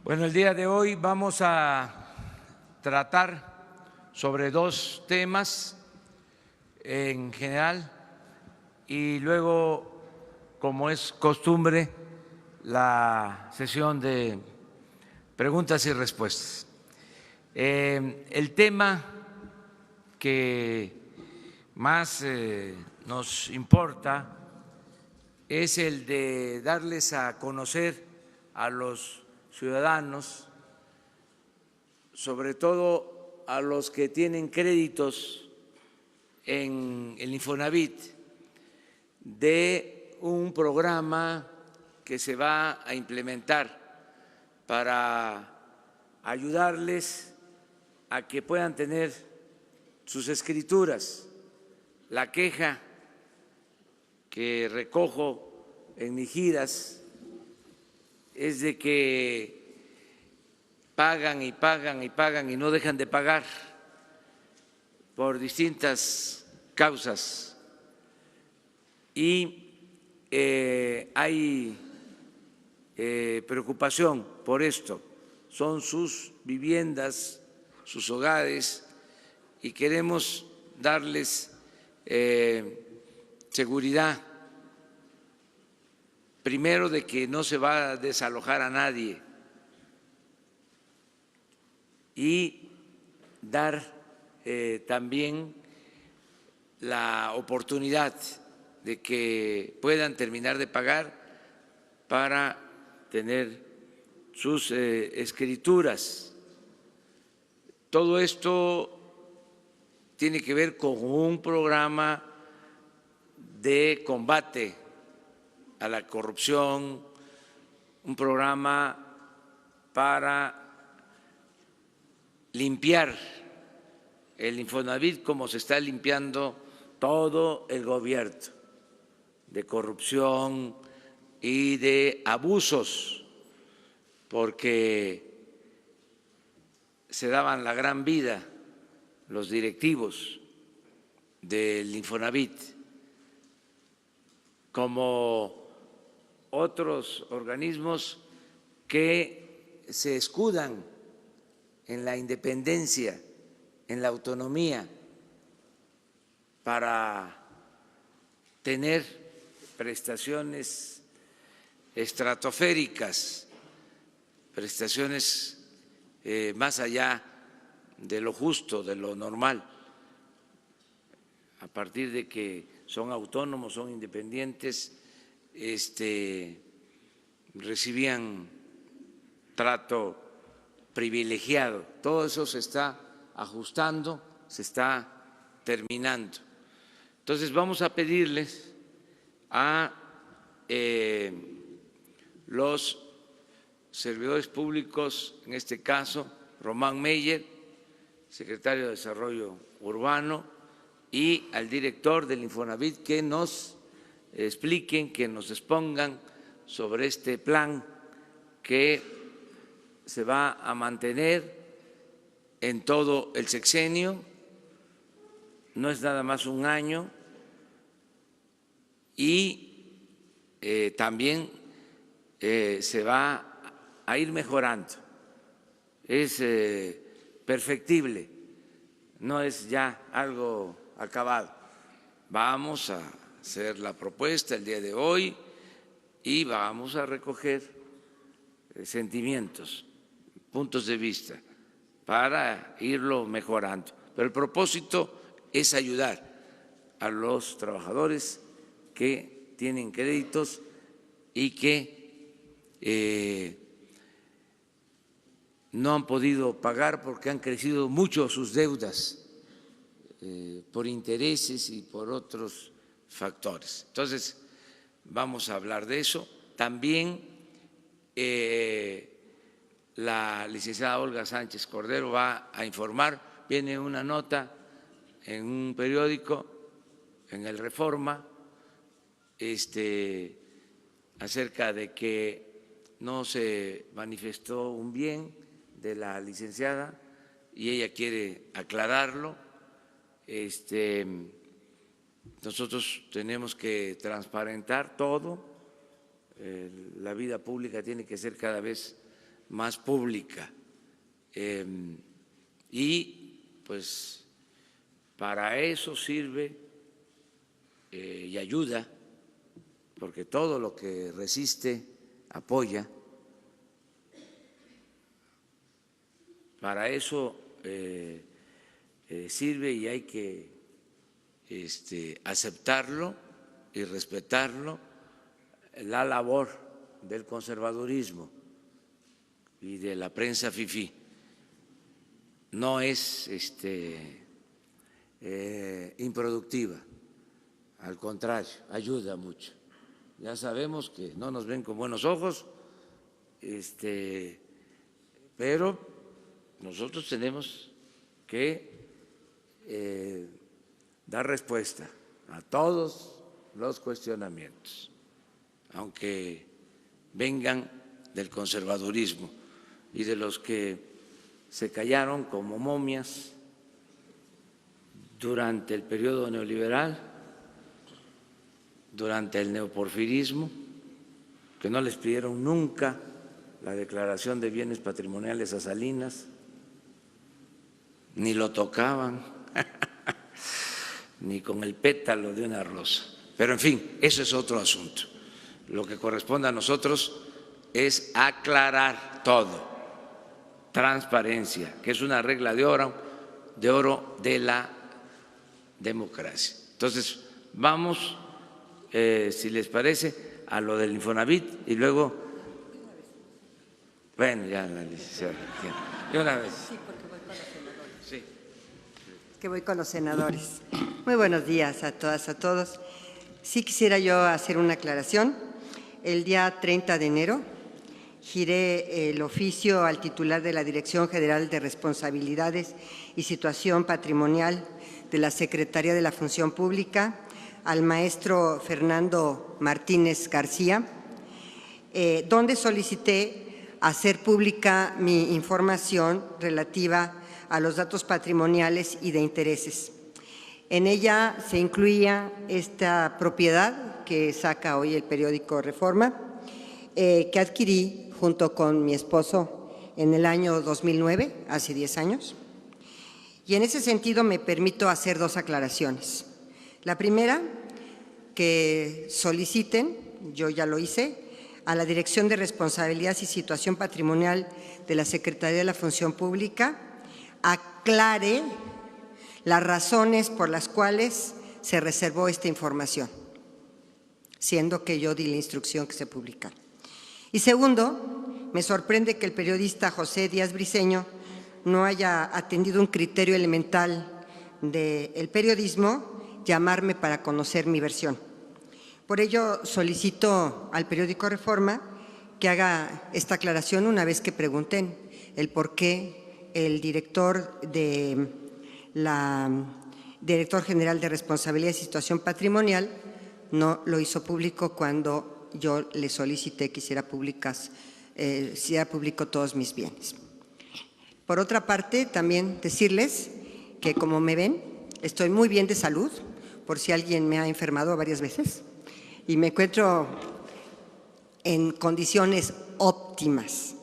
Bueno, el día de hoy vamos a tratar sobre dos temas en general y luego, como es costumbre, la sesión de preguntas y respuestas. El tema que más nos importa es el de darles a conocer a los ciudadanos, sobre todo a los que tienen créditos en el Infonavit, de un programa que se va a implementar para ayudarles a que puedan tener sus escrituras. La queja que recojo en mis giras es de que pagan y pagan y pagan y no dejan de pagar por distintas causas. Y hay preocupación por esto. Son sus viviendas, sus hogares, y queremos darles seguridad. Primero, de que no se va a desalojar a nadie, y dar también la oportunidad de que puedan terminar de pagar para tener sus escrituras. Todo esto tiene que ver con un programa de combate a la corrupción, un programa para limpiar el Infonavit como se está limpiando todo el gobierno, de corrupción y de abusos, porque se daban la gran vida los directivos del Infonavit, como otros organismos que se escudan en la independencia, en la autonomía, para tener prestaciones estratosféricas, prestaciones más allá de lo justo, de lo normal, a partir de que son autónomos, son independientes, recibían trato privilegiado. Todo eso se está ajustando, se está terminando. Entonces vamos a pedirles a los servidores públicos, en este caso Román Meyer, secretario de Desarrollo Urbano, y al director del Infonavit, que nos expliquen, que nos expongan sobre este plan que se va a mantener en todo el sexenio. No es nada más un año, y también se va a ir mejorando. Es perfectible, no es ya algo acabado. Vamos a hacer la propuesta el día de hoy y vamos a recoger sentimientos, puntos de vista, para irlo mejorando. Pero el propósito es ayudar a los trabajadores que tienen créditos y que no han podido pagar porque han crecido mucho sus deudas por intereses y por otros factores. Entonces, vamos a hablar de eso. También la licenciada Olga Sánchez Cordero va a informar, viene una nota en un periódico, en el Reforma, acerca de que no se manifestó un bien de la licenciada y ella quiere aclararlo. Nosotros tenemos que transparentar todo, la vida pública tiene que ser cada vez más pública y pues para eso sirve y ayuda, porque todo lo que resiste apoya. Para eso sirve y hay que aceptarlo y respetarlo, la labor del conservadurismo y de la prensa fifí. No es improductiva, al contrario, ayuda mucho. Ya sabemos que no nos ven con buenos ojos, pero nosotros tenemos que dar respuesta a todos los cuestionamientos, aunque vengan del conservadurismo y de los que se callaron como momias durante el periodo neoliberal, durante el neoporfirismo, que no les pidieron nunca la declaración de bienes patrimoniales a Salinas, ni lo tocaban, ni con el pétalo de una rosa. Pero en fin, eso es otro asunto. Lo que corresponde a nosotros es aclarar todo, transparencia, que es una regla de oro de la democracia. Entonces, vamos, si les parece, a lo del Infonavit y luego, bueno, ya la licenciada, de una vez. Sí, porque voy con los senadores. Sí. Que voy con los senadores. Muy buenos días a todas, a todos. Sí quisiera yo hacer una aclaración. El día 30 de enero giré el oficio al titular de la Dirección General de Responsabilidades y Situación Patrimonial de la Secretaría de la Función Pública, al maestro Fernando Martínez García, donde solicité hacer pública mi información relativa a los datos patrimoniales y de intereses. En ella se incluía esta propiedad que saca hoy el periódico Reforma, que adquirí junto con mi esposo en el año 2009, hace 10 años. Y en ese sentido me permito hacer dos aclaraciones. La primera, que soliciten, yo ya lo hice, a la Dirección de Responsabilidad y Situación Patrimonial de la Secretaría de la Función Pública, aclare las razones por las cuales se reservó esta información, siendo que yo di la instrucción que se publicara. Y segundo, me sorprende que el periodista José Díaz Briceño no haya atendido un criterio elemental del periodismo, llamarme para conocer mi versión. Por ello, solicito al periódico Reforma que haga esta aclaración una vez que pregunten el por qué el director general de Responsabilidad y Situación Patrimonial no lo hizo público cuando yo le solicité que hiciera público todos mis bienes. Por otra parte, también decirles que, como me ven, estoy muy bien de salud, por si alguien me ha enfermado varias veces, y me encuentro en condiciones óptimas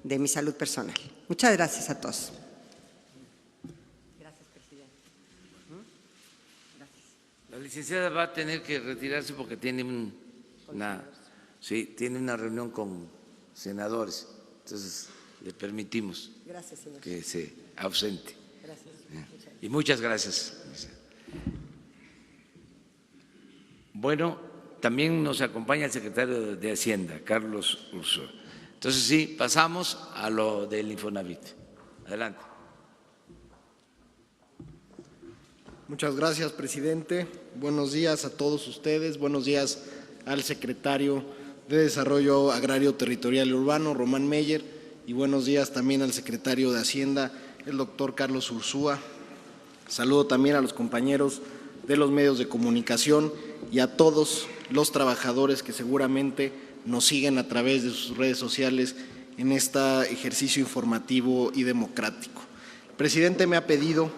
de mi salud personal. Muchas gracias a todos. Gracias, presidente. Gracias. La licenciada va a tener que retirarse porque tiene tiene una reunión con senadores, entonces le permitimos que se ausente. Gracias. Y muchas gracias. Bueno, también nos acompaña el secretario de Hacienda, Carlos Ursúa. Entonces, sí, pasamos a lo del Infonavit. Adelante. Muchas gracias, presidente. Buenos días a todos ustedes. Buenos días al secretario de Desarrollo Agrario, Territorial y Urbano, Román Meyer, y buenos días también al secretario de Hacienda, el doctor Carlos Ursúa. Saludo también a los compañeros de los medios de comunicación y a todos los trabajadores que seguramente nos siguen a través de sus redes sociales en este ejercicio informativo y democrático. El presidente me ha pedido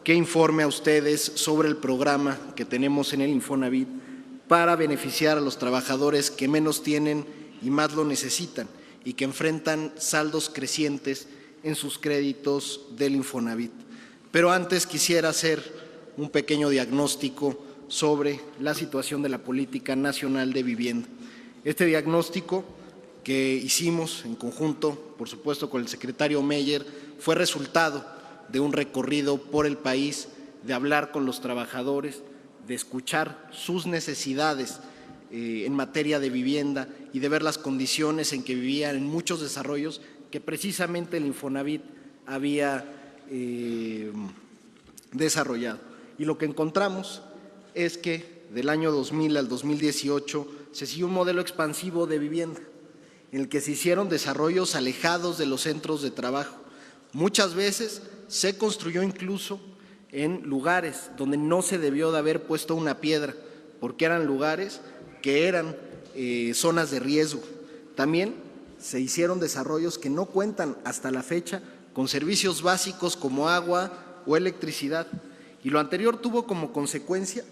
que informe a ustedes sobre el programa que tenemos en el Infonavit para beneficiar a los trabajadores que menos tienen y más lo necesitan y que enfrentan saldos crecientes en sus créditos del Infonavit. Pero antes quisiera hacer un pequeño diagnóstico sobre la situación de la política nacional de vivienda. Este diagnóstico que hicimos en conjunto, por supuesto, con el secretario Meyer, fue resultado de un recorrido por el país, de hablar con los trabajadores, de escuchar sus necesidades en materia de vivienda y de ver las condiciones en que vivían en muchos desarrollos que precisamente el Infonavit había desarrollado. Y lo que encontramos es que del año 2000 al 2018 se siguió un modelo expansivo de vivienda en el que se hicieron desarrollos alejados de los centros de trabajo. Muchas veces se construyó incluso en lugares donde no se debió de haber puesto una piedra, porque eran lugares que eran zonas de riesgo. También se hicieron desarrollos que no cuentan hasta la fecha con servicios básicos como agua o electricidad. Y lo anterior tuvo como consecuencia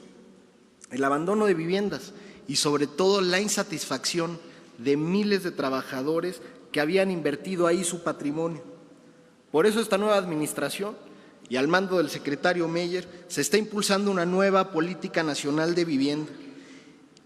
el abandono de viviendas y sobre todo la insatisfacción de miles de trabajadores que habían invertido ahí su patrimonio. Por eso esta nueva administración y al mando del secretario Meyer se está impulsando una nueva política nacional de vivienda.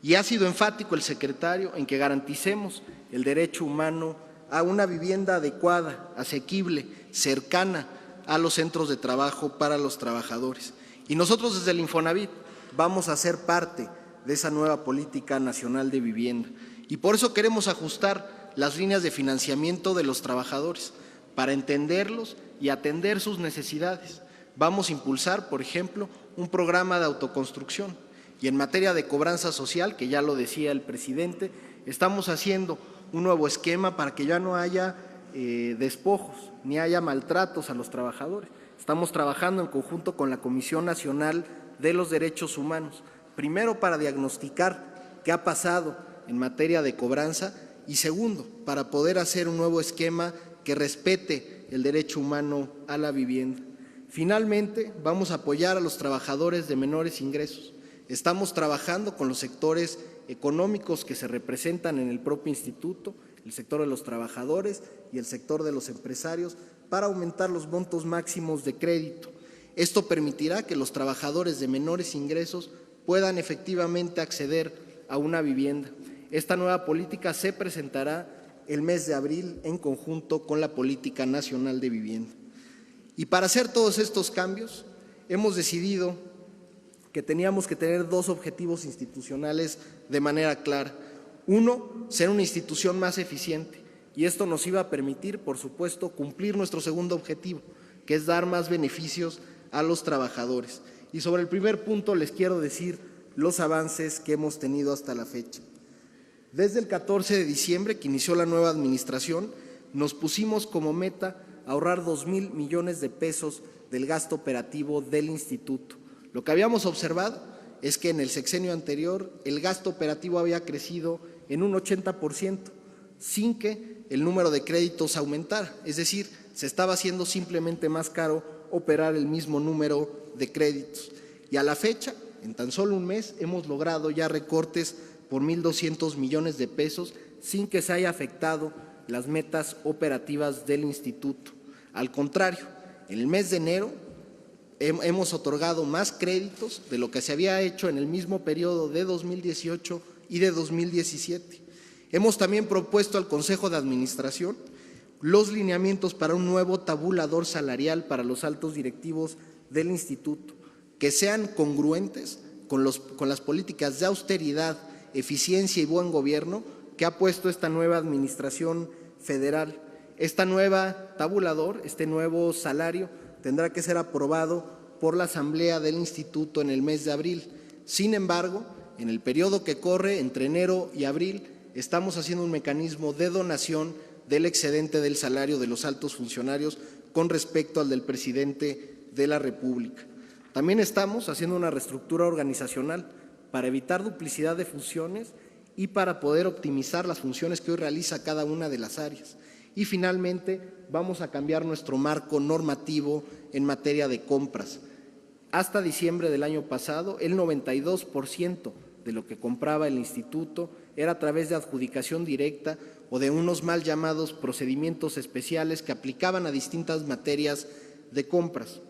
Y ha sido enfático el secretario en que garanticemos el derecho humano a una vivienda adecuada, asequible, cercana a los centros de trabajo para los trabajadores. Y nosotros desde el Infonavit vamos a ser parte de esa nueva política nacional de vivienda. Y por eso queremos ajustar las líneas de financiamiento de los trabajadores para entenderlos y atender sus necesidades. Vamos a impulsar, por ejemplo, un programa de autoconstrucción. Y en materia de cobranza social, que ya lo decía el presidente, estamos haciendo un nuevo esquema para que ya no haya despojos ni haya maltratos a los trabajadores. Estamos trabajando en conjunto con la Comisión Nacional de los Derechos Humanos, primero para diagnosticar qué ha pasado en materia de cobranza y segundo, para poder hacer un nuevo esquema que respete el derecho humano a la vivienda. Finalmente, vamos a apoyar a los trabajadores de menores ingresos. Estamos trabajando con los sectores económicos que se representan en el propio instituto, el sector de los trabajadores y el sector de los empresarios, para aumentar los montos máximos de crédito. Esto permitirá que los trabajadores de menores ingresos puedan efectivamente acceder a una vivienda. Esta nueva política se presentará el mes de abril en conjunto con la Política Nacional de Vivienda. Y para hacer todos estos cambios, hemos decidido que teníamos que tener dos objetivos institucionales de manera clara. Uno, ser una institución más eficiente, y esto nos iba a permitir, por supuesto, cumplir nuestro segundo objetivo, que es dar más beneficios a los trabajadores. Y sobre el primer punto les quiero decir los avances que hemos tenido hasta la fecha. Desde el 14 de diciembre, que inició la nueva administración, nos pusimos como meta ahorrar 2,000 millones de pesos del gasto operativo del instituto. Lo que habíamos observado es que en el sexenio anterior el gasto operativo había crecido en un 80%, sin que el número de créditos aumentara. Es decir, se estaba haciendo simplemente más caro operar el mismo número de créditos. Y a la fecha, en tan solo un mes, hemos logrado ya recortes por 1,200 millones de pesos sin que se haya afectado las metas operativas del instituto. Al contrario, en el mes de enero hemos otorgado más créditos de lo que se había hecho en el mismo periodo de 2018 y de 2017. Hemos también propuesto al Consejo de Administración los lineamientos para un nuevo tabulador salarial para los altos directivos del instituto, que sean congruentes con las políticas de austeridad, eficiencia y buen gobierno que ha puesto esta nueva administración federal. Esta nueva tabulador, este nuevo salario, tendrá que ser aprobado por la Asamblea del Instituto en el mes de abril. Sin embargo, en el periodo que corre entre enero y abril, estamos haciendo un mecanismo de donación del excedente del salario de los altos funcionarios con respecto al del presidente de la República. También estamos haciendo una reestructura organizacional para evitar duplicidad de funciones y para poder optimizar las funciones que hoy realiza cada una de las áreas. Y finalmente, vamos a cambiar nuestro marco normativo en materia de compras. Hasta diciembre del año pasado, el 92% de lo que compraba el instituto era a través de adjudicación directa o de unos mal llamados procedimientos especiales que aplicaban a distintas materias de compras.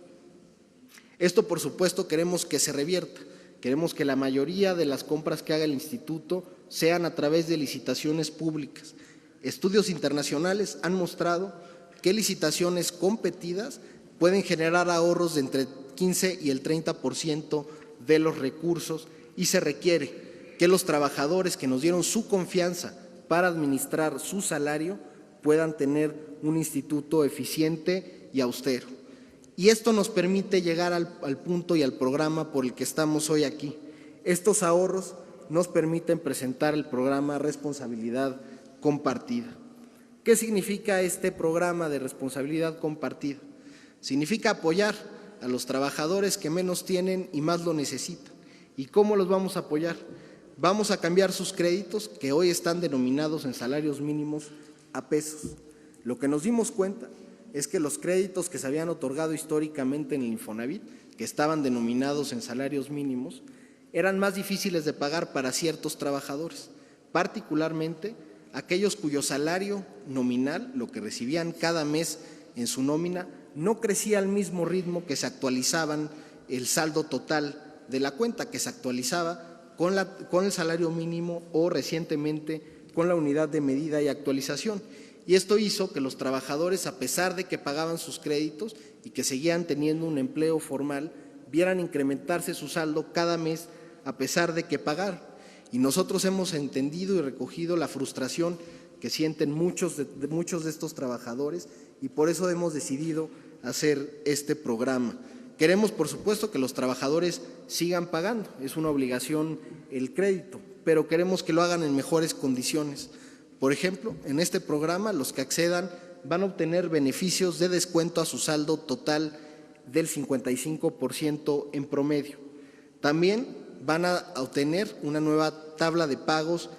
Esto, por supuesto, queremos que se revierta. Queremos que la mayoría de las compras que haga el instituto sean a través de licitaciones públicas. Estudios internacionales han mostrado que licitaciones competidas pueden generar ahorros de entre 15 y el 30% de los recursos, y se requiere que los trabajadores que nos dieron su confianza para administrar su salario puedan tener un instituto eficiente y austero. Y esto nos permite llegar al punto y al programa por el que estamos hoy aquí. Estos ahorros nos permiten presentar el programa Responsabilidad Compartida. ¿Qué significa este programa de responsabilidad compartida? Significa apoyar a los trabajadores que menos tienen y más lo necesitan. ¿Y cómo los vamos a apoyar? Vamos a cambiar sus créditos, que hoy están denominados en salarios mínimos, a pesos. Lo que nos dimos cuenta es que los créditos que se habían otorgado históricamente en el Infonavit, que estaban denominados en salarios mínimos, eran más difíciles de pagar para ciertos trabajadores, particularmente aquellos cuyo salario nominal, lo que recibían cada mes en su nómina, no crecía al mismo ritmo que se actualizaban el saldo total de la cuenta, que se actualizaba con el salario mínimo o recientemente con la unidad de medida y actualización. Y esto hizo que los trabajadores, a pesar de que pagaban sus créditos y que seguían teniendo un empleo formal, vieran incrementarse su saldo cada mes a pesar de que pagaran. Y nosotros hemos entendido y recogido la frustración que sienten muchos de estos trabajadores, y por eso hemos decidido hacer este programa. Queremos, por supuesto, que los trabajadores sigan pagando, es una obligación el crédito, pero queremos que lo hagan en mejores condiciones. Por ejemplo, en este programa los que accedan van a obtener beneficios de descuento a su saldo total del 55% en promedio. También van a obtener una nueva tabla de pagos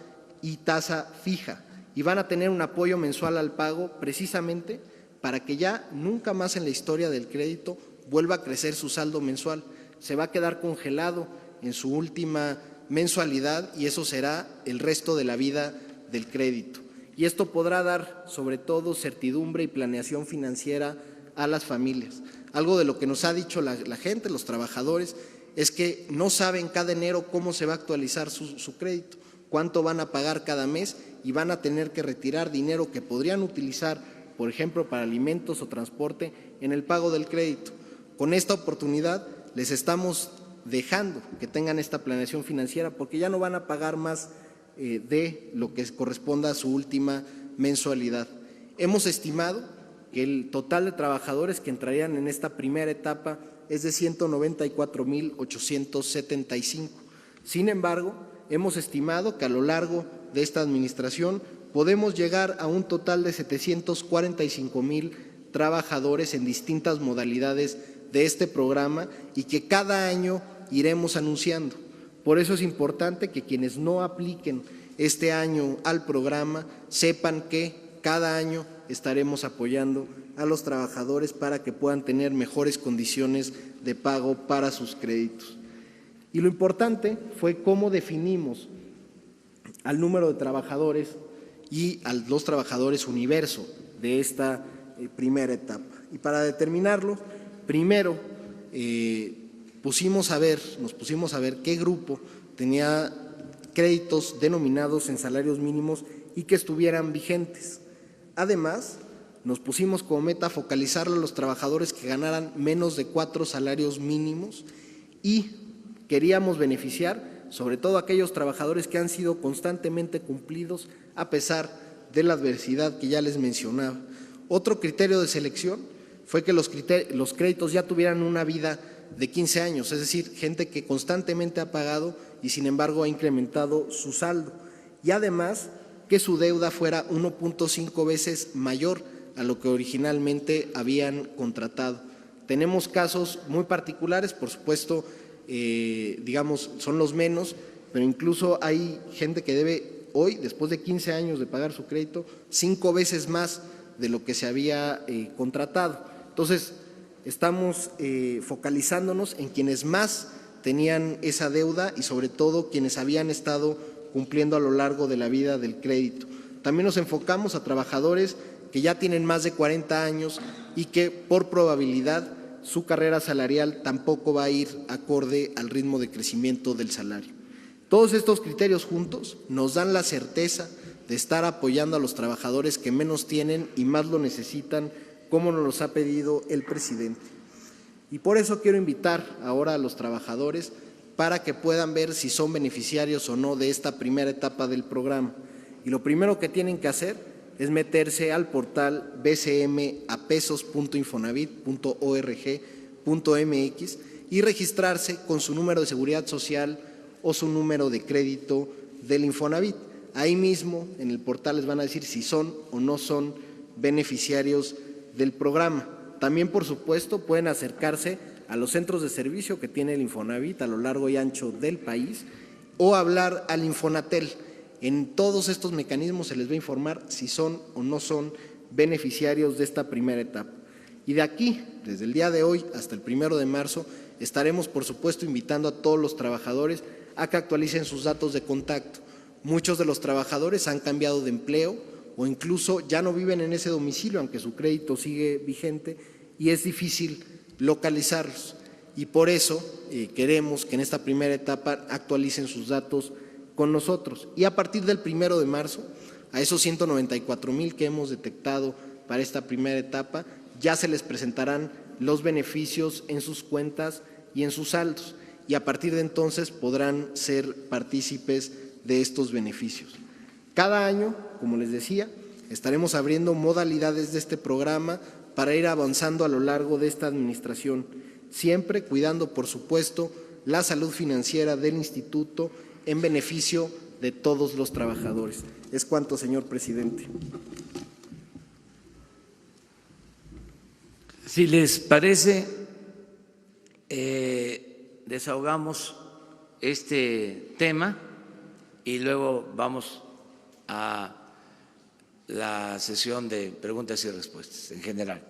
y tasa fija, y van a tener un apoyo mensual al pago precisamente para que ya nunca más en la historia del crédito vuelva a crecer su saldo mensual. Se va a quedar congelado en su última mensualidad y eso será el resto de la vida del crédito. Y esto podrá dar, sobre todo, certidumbre y planeación financiera a las familias. Algo de lo que nos ha dicho la gente, los trabajadores, es que no saben cada enero cómo se va a actualizar su crédito, cuánto van a pagar cada mes, y van a tener que retirar dinero que podrían utilizar, por ejemplo, para alimentos o transporte, en el pago del crédito. Con esta oportunidad les estamos dejando que tengan esta planeación financiera, porque ya no van a pagar más de lo que corresponda a su última mensualidad. Hemos estimado que el total de trabajadores que entrarían en esta primera etapa es de 194,875. Sin embargo, hemos estimado que a lo largo de esta administración podemos llegar a un total de 745,000 trabajadores en distintas modalidades de este programa, y que cada año iremos anunciando. Por eso es importante que quienes no apliquen este año al programa sepan que cada año estaremos apoyando a los trabajadores para que puedan tener mejores condiciones de pago para sus créditos. Y lo importante fue cómo definimos al número de trabajadores y a los trabajadores universo de esta primera etapa. Y para determinarlo, primero nos pusimos a ver qué grupo tenía créditos denominados en salarios mínimos y que estuvieran vigentes. Además, nos pusimos como meta focalizarlo a los trabajadores que ganaran menos de 4 salarios mínimos, y queríamos beneficiar sobre todo a aquellos trabajadores que han sido constantemente cumplidos a pesar de la adversidad que ya les mencionaba. Otro criterio de selección fue que los créditos ya tuvieran una vida de 15 años, es decir, gente que constantemente ha pagado y sin embargo ha incrementado su saldo, y además que su deuda fuera 1.5 veces mayor a lo que originalmente habían contratado. Tenemos casos muy particulares, por supuesto, son los menos, pero incluso hay gente que debe hoy, después de 15 años de pagar su crédito, 5 veces más de lo que se había contratado. Entonces, estamos focalizándonos en quienes más tenían esa deuda y sobre todo quienes habían estado cumpliendo a lo largo de la vida del crédito. También nos enfocamos a trabajadores que ya tienen más de 40 años y que por probabilidad su carrera salarial tampoco va a ir acorde al ritmo de crecimiento del salario. Todos estos criterios juntos nos dan la certeza de estar apoyando a los trabajadores que menos tienen y más lo necesitan, como nos los ha pedido el presidente. Y por eso quiero invitar ahora a los trabajadores para que puedan ver si son beneficiarios o no de esta primera etapa del programa. Y lo primero que tienen que hacer es meterse al portal bcmapesos.infonavit.org.mx y registrarse con su número de seguridad social o su número de crédito del Infonavit. Ahí mismo en el portal les van a decir si son o no son beneficiarios del programa. También, por supuesto, pueden acercarse a los centros de servicio que tiene el Infonavit a lo largo y ancho del país o hablar al Infonatel. En todos estos mecanismos se les va a informar si son o no son beneficiarios de esta primera etapa. Y de aquí, desde el día de hoy hasta el 1 de marzo, estaremos, por supuesto, invitando a todos los trabajadores a que actualicen sus datos de contacto. Muchos de los trabajadores han cambiado de empleo o incluso ya no viven en ese domicilio, aunque su crédito sigue vigente, y es difícil localizarlos. Y por eso queremos que en esta primera etapa actualicen sus datos con nosotros. Y a partir del 1 de marzo, a esos 194,000 que hemos detectado para esta primera etapa, ya se les presentarán los beneficios en sus cuentas y en sus saldos. Y a partir de entonces podrán ser partícipes de estos beneficios. Cada año, como les decía, estaremos abriendo modalidades de este programa para ir avanzando a lo largo de esta administración, siempre cuidando, por supuesto, la salud financiera del instituto en beneficio de todos los trabajadores. Es cuanto, señor presidente. Si les parece, desahogamos este tema y luego vamos a la sesión de preguntas y respuestas en general.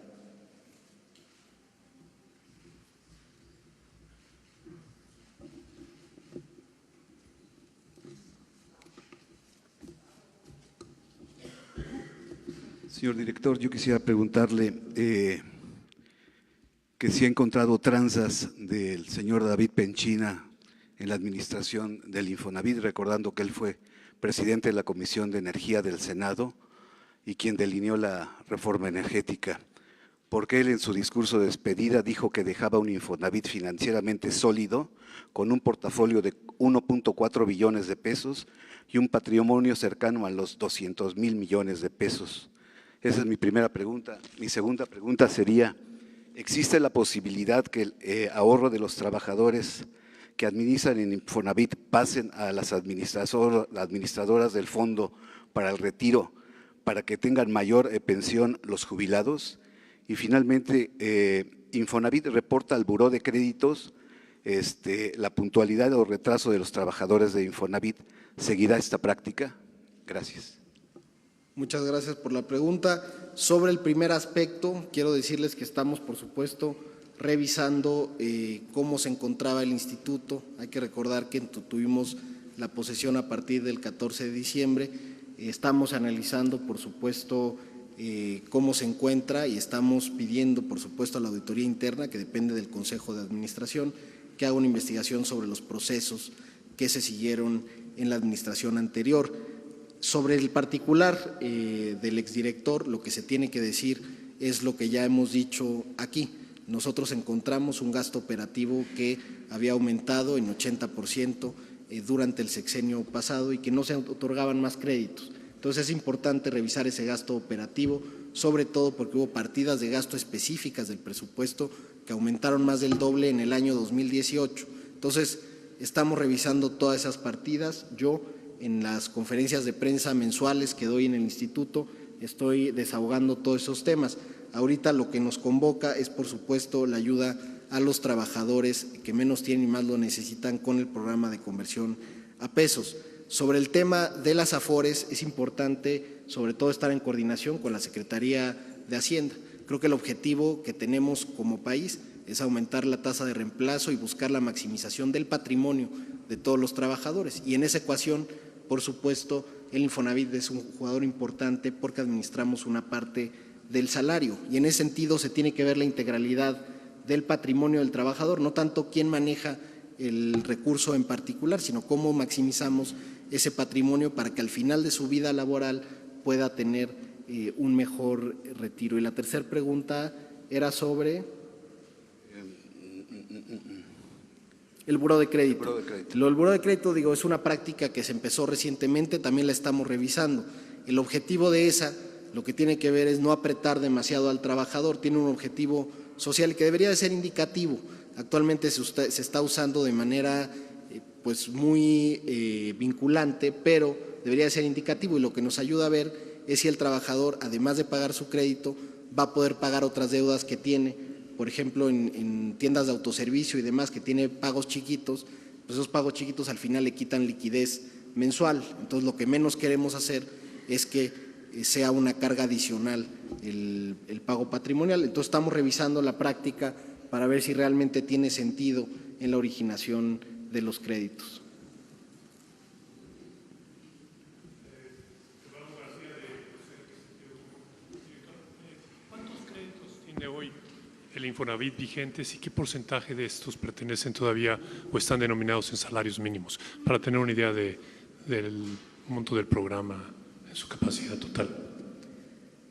Señor director, yo quisiera preguntarle que si ha encontrado tranzas del señor David Penchina en la administración del Infonavit, recordando que él fue presidente de la Comisión de Energía del Senado y quien delineó la reforma energética, porque él en su discurso de despedida dijo que dejaba un Infonavit financieramente sólido, con un portafolio de 1.4 billones de pesos y un patrimonio cercano a los 200,000 millones de pesos. Esa es mi primera pregunta. Mi segunda pregunta sería, ¿existe la posibilidad que el ahorro de los trabajadores que administran en Infonavit pasen a las administradoras del fondo para el retiro, para que tengan mayor pensión los jubilados? Y finalmente, Infonavit reporta al Buró de Créditos la puntualidad o retraso de los trabajadores de Infonavit. ¿Seguirá esta práctica? Gracias. Muchas gracias por la pregunta. Sobre el primer aspecto, quiero decirles que estamos, por supuesto, revisando cómo se encontraba el instituto. Hay que recordar que tuvimos la posesión a partir del 14 de diciembre. Estamos analizando, por supuesto, cómo se encuentra y estamos pidiendo, por supuesto, a la auditoría interna, que depende del Consejo de Administración, que haga una investigación sobre los procesos que se siguieron en la administración anterior. Sobre el particular del exdirector, lo que se tiene que decir es lo que ya hemos dicho aquí. Nosotros encontramos un gasto operativo que había aumentado en 80% durante el sexenio pasado y que no se otorgaban más créditos. Entonces es importante revisar ese gasto operativo, sobre todo porque hubo partidas de gasto específicas del presupuesto que aumentaron más del doble en el año 2018. Entonces estamos revisando todas esas partidas. Yo, en las conferencias de prensa mensuales que doy en el instituto, estoy desahogando todos esos temas. Ahorita lo que nos convoca es, por supuesto, la ayuda a los trabajadores que menos tienen y más lo necesitan con el programa de conversión a pesos. Sobre el tema de las Afores es importante sobre todo estar en coordinación con la Secretaría de Hacienda. Creo que el objetivo que tenemos como país es aumentar la tasa de reemplazo y buscar la maximización del patrimonio de todos los trabajadores. Y en esa ecuación, por supuesto, el Infonavit es un jugador importante porque administramos una parte del salario. Y en ese sentido se tiene que ver la integralidad del patrimonio del trabajador, no tanto quién maneja el recurso en particular, sino cómo maximizamos ese patrimonio para que al final de su vida laboral pueda tener un mejor retiro. Y la tercera pregunta era sobre el buró de crédito. El buró de crédito, digo, es una práctica que se empezó recientemente, también la estamos revisando. El objetivo de esa, lo que tiene que ver es no apretar demasiado al trabajador, tiene un objetivo social que debería de ser indicativo. Actualmente se está usando de manera pues muy vinculante, pero debería de ser indicativo, y lo que nos ayuda a ver es si el trabajador, además de pagar su crédito, va a poder pagar otras deudas que tiene, por ejemplo, en tiendas de autoservicio y demás, que tiene pagos chiquitos, pues esos pagos chiquitos al final le quitan liquidez mensual. Entonces, lo que menos queremos hacer es que sea una carga adicional el pago patrimonial. Entonces, estamos revisando la práctica para ver si realmente tiene sentido en la originación de los créditos. ¿Cuántos créditos tiene hoy el Infonavit vigentes y qué porcentaje de estos pertenecen todavía o están denominados en salarios mínimos? Para tener una idea del monto del programa en su capacidad total.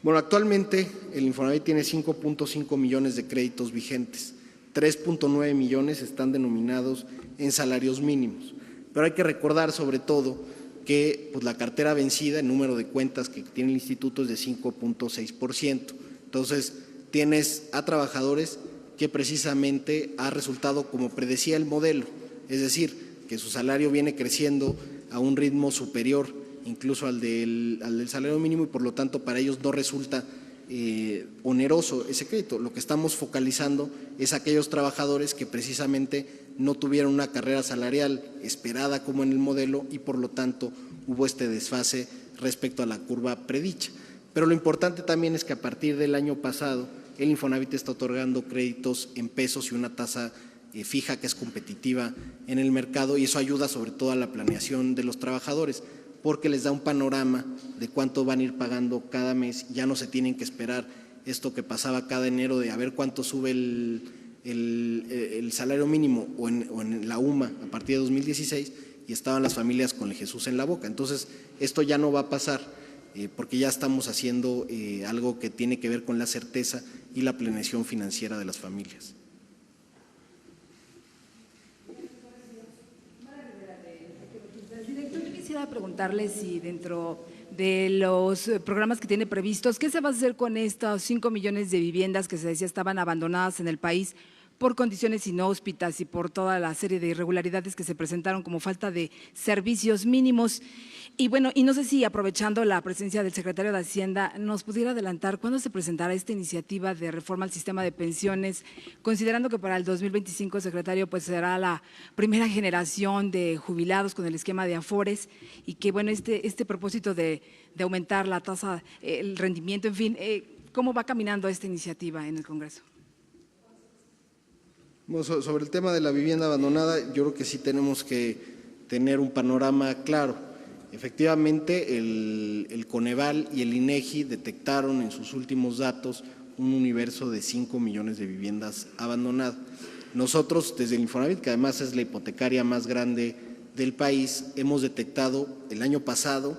Bueno, actualmente el Infonavit tiene 5.5 millones de créditos vigentes, 3.9 millones están denominados en salarios mínimos, pero hay que recordar sobre todo que pues, la cartera vencida, el número de cuentas que tiene el instituto es de 5.6%, entonces tienes a trabajadores que precisamente ha resultado como predecía el modelo, es decir, que su salario viene creciendo a un ritmo superior incluso al del salario mínimo, y por lo tanto para ellos no resulta oneroso ese crédito. Lo que estamos focalizando es aquellos trabajadores que precisamente no tuvieron una carrera salarial esperada como en el modelo y por lo tanto hubo este desfase respecto a la curva predicha. Pero lo importante también es que a partir del año pasado el Infonavit está otorgando créditos en pesos y una tasa fija que es competitiva en el mercado, y eso ayuda sobre todo a la planeación de los trabajadores, porque les da un panorama de cuánto van a ir pagando cada mes. Ya no se tienen que esperar esto que pasaba cada enero de a ver cuánto sube el salario mínimo o en la UMA a partir de 2016, y estaban las familias con el Jesús en la boca. Entonces, esto ya no va a pasar porque ya estamos haciendo algo que tiene que ver con la certeza y la planeación financiera de las familias. Quisiera preguntarle si dentro de los programas que tiene previstos, ¿qué se va a hacer con estos 5 millones de viviendas que se decía estaban abandonadas en el país por condiciones inhóspitas y por toda la serie de irregularidades que se presentaron como falta de servicios mínimos? Y bueno, y no sé si aprovechando la presencia del secretario de Hacienda, nos pudiera adelantar cuándo se presentará esta iniciativa de reforma al sistema de pensiones, considerando que para el 2025, secretario, pues será la primera generación de jubilados con el esquema de Afores, y que bueno, este propósito de aumentar la tasa, el rendimiento, en fin, ¿cómo va caminando esta iniciativa en el Congreso? Bueno, sobre el tema de la vivienda abandonada, yo creo que sí tenemos que tener un panorama claro. Efectivamente, el Coneval y el INEGI detectaron en sus últimos datos un universo de 5 millones de viviendas abandonadas. Nosotros, desde el Infonavit, que además es la hipotecaria más grande del país, hemos detectado el año pasado,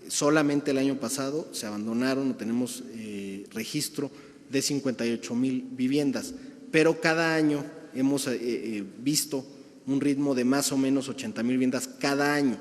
solamente el año pasado, se abandonaron, o tenemos registro de 58,000 viviendas, pero cada año hemos visto un ritmo de más o menos 80,000 viviendas cada año,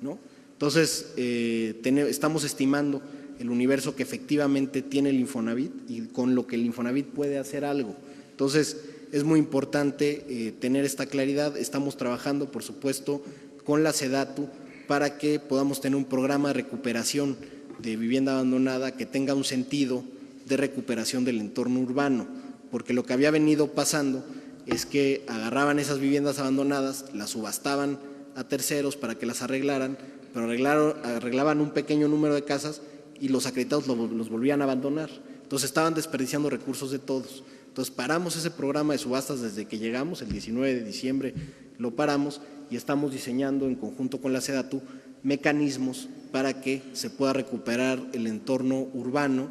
¿no? Entonces, estamos estimando el universo que efectivamente tiene el Infonavit y con lo que el Infonavit puede hacer algo. Entonces, es muy importante tener esta claridad. Estamos trabajando, por supuesto, con la SEDATU para que podamos tener un programa de recuperación de vivienda abandonada que tenga un sentido de recuperación del entorno urbano, porque lo que había venido pasando es que agarraban esas viviendas abandonadas, las subastaban a terceros para que las arreglaran, pero arreglaban un pequeño número de casas y los acreditados los volvían a abandonar. Entonces estaban desperdiciando recursos de todos. Entonces paramos ese programa de subastas desde que llegamos, el 19 de diciembre lo paramos y estamos diseñando en conjunto con la SEDATU mecanismos para que se pueda recuperar el entorno urbano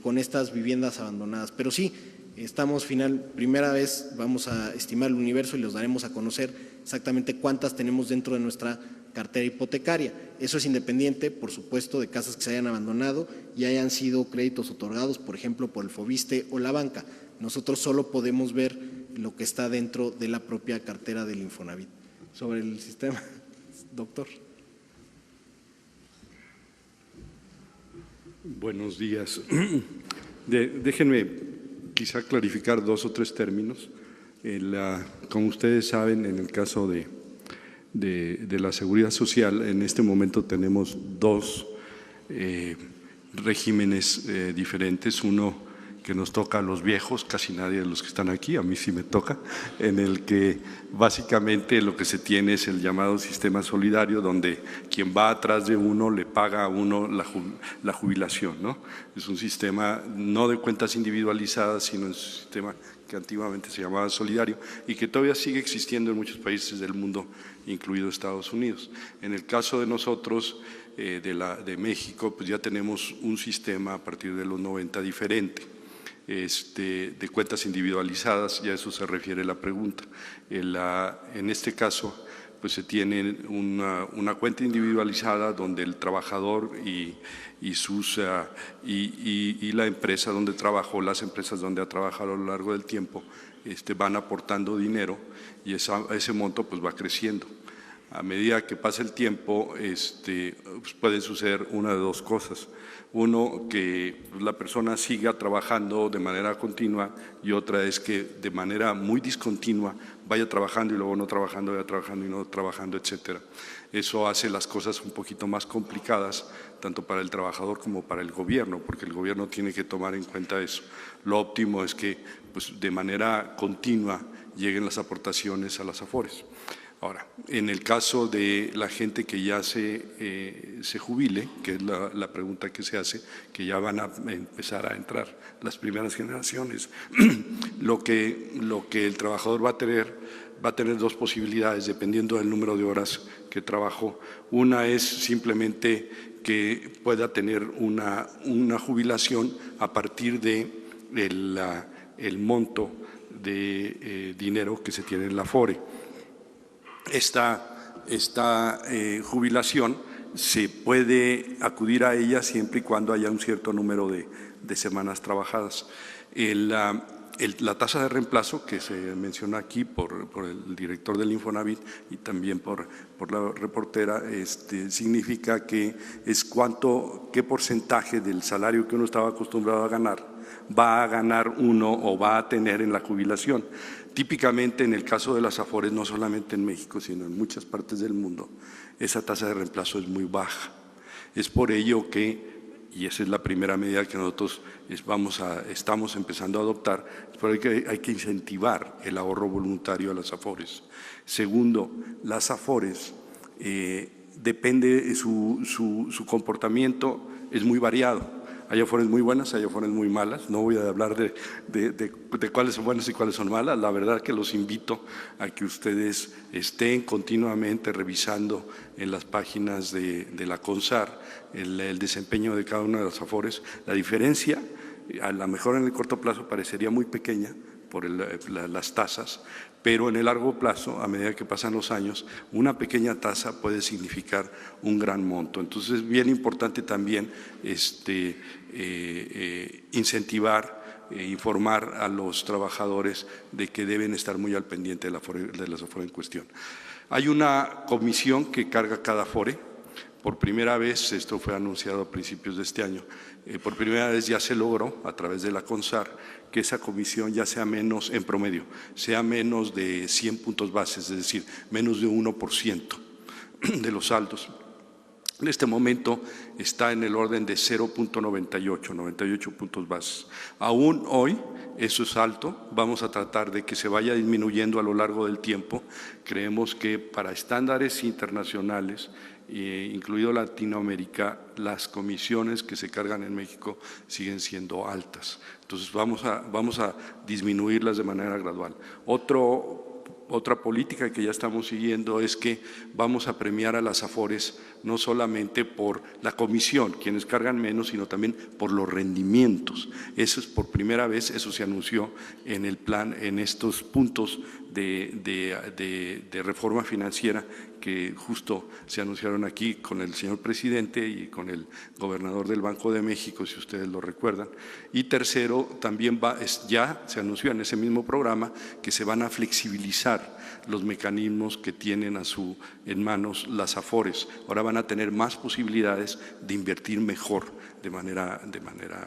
con estas viviendas abandonadas. Pero sí, primera vez vamos a estimar el universo y los daremos a conocer exactamente cuántas tenemos dentro de nuestra cartera hipotecaria. Eso es independiente, por supuesto, de casas que se hayan abandonado y hayan sido créditos otorgados, por ejemplo, por el Fobiste o la banca. Nosotros solo podemos ver lo que está dentro de la propia cartera del Infonavit. Sobre el sistema, doctor. Buenos días. Déjenme quizá clarificar 2 o 3 términos. Como ustedes saben, en el caso de la seguridad social, en este momento tenemos 2 regímenes diferentes. Uno que nos toca a los viejos, casi nadie de los que están aquí, a mí sí me toca, en el que básicamente lo que se tiene es el llamado sistema solidario, donde quien va atrás de uno le paga a uno la jubilación, ¿no? Es un sistema no de cuentas individualizadas, sino un sistema que antiguamente se llamaba solidario y que todavía sigue existiendo en muchos países del mundo, incluido Estados Unidos. En el caso de nosotros, de México, pues ya tenemos un sistema a partir de los 90 diferente. De cuentas individualizadas, y a eso se refiere la pregunta. En este caso, pues se tiene una cuenta individualizada donde el trabajador y la empresa donde trabajó, las empresas donde ha trabajado a lo largo del tiempo, van aportando dinero y ese monto pues va creciendo. A medida que pasa el tiempo, pues puede suceder una de 2 cosas. Uno, que la persona siga trabajando de manera continua, y otra es que de manera muy discontinua vaya trabajando y luego no trabajando, vaya trabajando y no trabajando, etcétera. Eso hace las cosas un poquito más complicadas, tanto para el trabajador como para el gobierno, porque el gobierno tiene que tomar en cuenta eso. Lo óptimo es que pues, de manera continua lleguen las aportaciones a las AFORES. Ahora, en el caso de la gente que ya se jubile, que es la pregunta que se hace, que ya van a empezar a entrar las primeras generaciones, lo que el trabajador va a tener 2 posibilidades dependiendo del número de horas que trabajó. Una es simplemente que pueda tener una jubilación a partir de el monto de dinero que se tiene en la AFORE. Esta jubilación se puede acudir a ella siempre y cuando haya un cierto número de semanas trabajadas. La tasa de reemplazo que se menciona aquí por el director del Infonavit y también por la reportera, significa que es qué porcentaje del salario que uno estaba acostumbrado a ganar va a ganar uno o va a tener en la jubilación. Típicamente en el caso de las AFORES, no solamente en México, sino en muchas partes del mundo, esa tasa de reemplazo es muy baja. Es por ello que, y esa es la primera medida que nosotros estamos empezando a adoptar, es por ello que hay que incentivar el ahorro voluntario a las AFORES. Segundo, las AFORES, depende, su comportamiento es muy variado. Hay AFORES muy buenas, hay AFORES muy malas. No voy a hablar de cuáles son buenas y cuáles son malas. La verdad que los invito a que ustedes estén continuamente revisando en las páginas de la CONSAR el desempeño de cada una de las AFORES. La diferencia, a lo mejor en el corto plazo parecería muy pequeña por las tasas, pero en el largo plazo, a medida que pasan los años, una pequeña tasa puede significar un gran monto. Entonces es bien importante también incentivar, informar a los trabajadores de que deben estar muy al pendiente de las AFORE en cuestión. Hay una comisión que carga cada AFORE. Por primera vez, esto fue anunciado a principios de este año, por primera vez ya se logró a través de la CONSAR que esa comisión ya sea menos, en promedio, sea menos de 100 puntos bases, es decir, menos de 1% de los saldos. En este momento está en el orden de 98 puntos bases. Aún hoy eso es alto, vamos a tratar de que se vaya disminuyendo a lo largo del tiempo. Creemos que para estándares internacionales incluido Latinoamérica, las comisiones que se cargan en México siguen siendo altas. Entonces vamos a disminuirlas de manera gradual. Otra política que ya estamos siguiendo es que vamos a premiar a las Afores no solamente por la comisión, quienes cargan menos, sino también por los rendimientos. Eso es por primera vez, eso se anunció en el plan, en estos puntos de reforma financiera que justo se anunciaron aquí con el señor presidente y con el gobernador del Banco de México, si ustedes lo recuerdan. Y tercero, también ya se anunció en ese mismo programa que se van a flexibilizar los mecanismos que tienen en manos las Afores. Ahora van a tener más posibilidades de invertir mejor de manera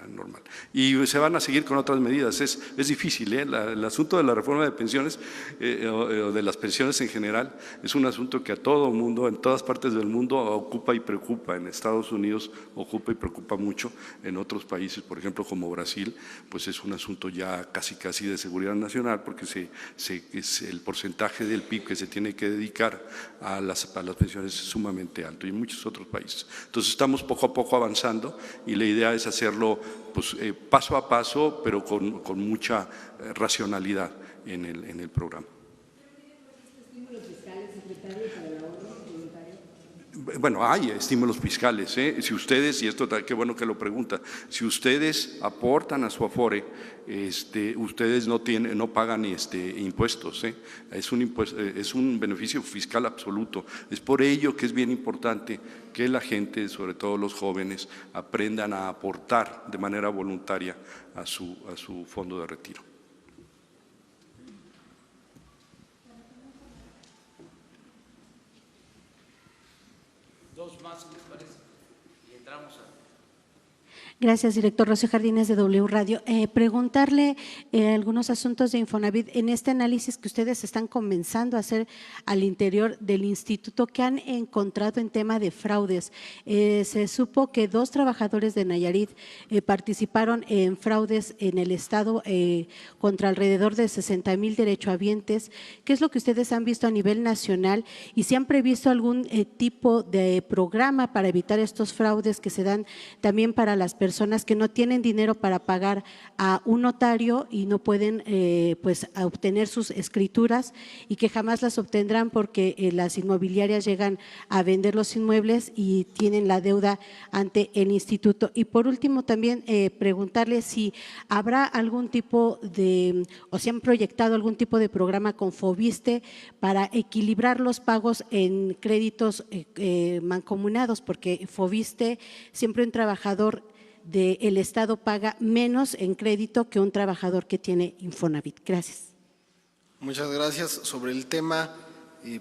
normal. Y se van a seguir con otras medidas. Es difícil, el asunto de la reforma de pensiones o de las pensiones en general es un asunto que a todo mundo, en todas partes del mundo, ocupa y preocupa. En Estados Unidos ocupa y preocupa mucho. En otros países, por ejemplo, como Brasil, pues es un asunto ya casi de seguridad nacional, porque es el porcentaje del PIB que se tiene que dedicar a las pensiones es sumamente alto, y en muchos otros países. Entonces estamos poco a poco avanzando y la idea es hacerlo pues, paso a paso, pero con mucha racionalidad en el programa. Bueno, hay estímulos fiscales, si ustedes, y esto qué bueno que lo pregunta, si ustedes aportan a su Afore, ustedes no pagan impuestos, es un beneficio fiscal absoluto. Es por ello que es bien importante que la gente, sobre todo los jóvenes, aprendan a aportar de manera voluntaria a su fondo de retiro. Dos más, ¿les parece? Y entramos a… Gracias, director. Rocío Jardines, de W Radio. Preguntarle algunos asuntos de Infonavit en este análisis que ustedes están comenzando a hacer al interior del instituto. ¿Qué han encontrado en tema de fraudes? Se supo que 2 trabajadores de Nayarit participaron en fraudes en el estado contra alrededor de 60,000 derechohabientes. ¿Qué es lo que ustedes han visto a nivel nacional y si han previsto algún tipo de programa para evitar estos fraudes que se dan también para las personas que no tienen dinero para pagar a un notario y no pueden pues obtener sus escrituras y que jamás las obtendrán porque las inmobiliarias llegan a vender los inmuebles y tienen la deuda ante el instituto? Y por último también preguntarle si habrá algún tipo de, o si han proyectado algún tipo de programa con Foviste para equilibrar los pagos en créditos mancomunados, porque Foviste, siempre un trabajador del Estado paga menos en crédito que un trabajador que tiene Infonavit. Gracias. Muchas gracias. Sobre el tema,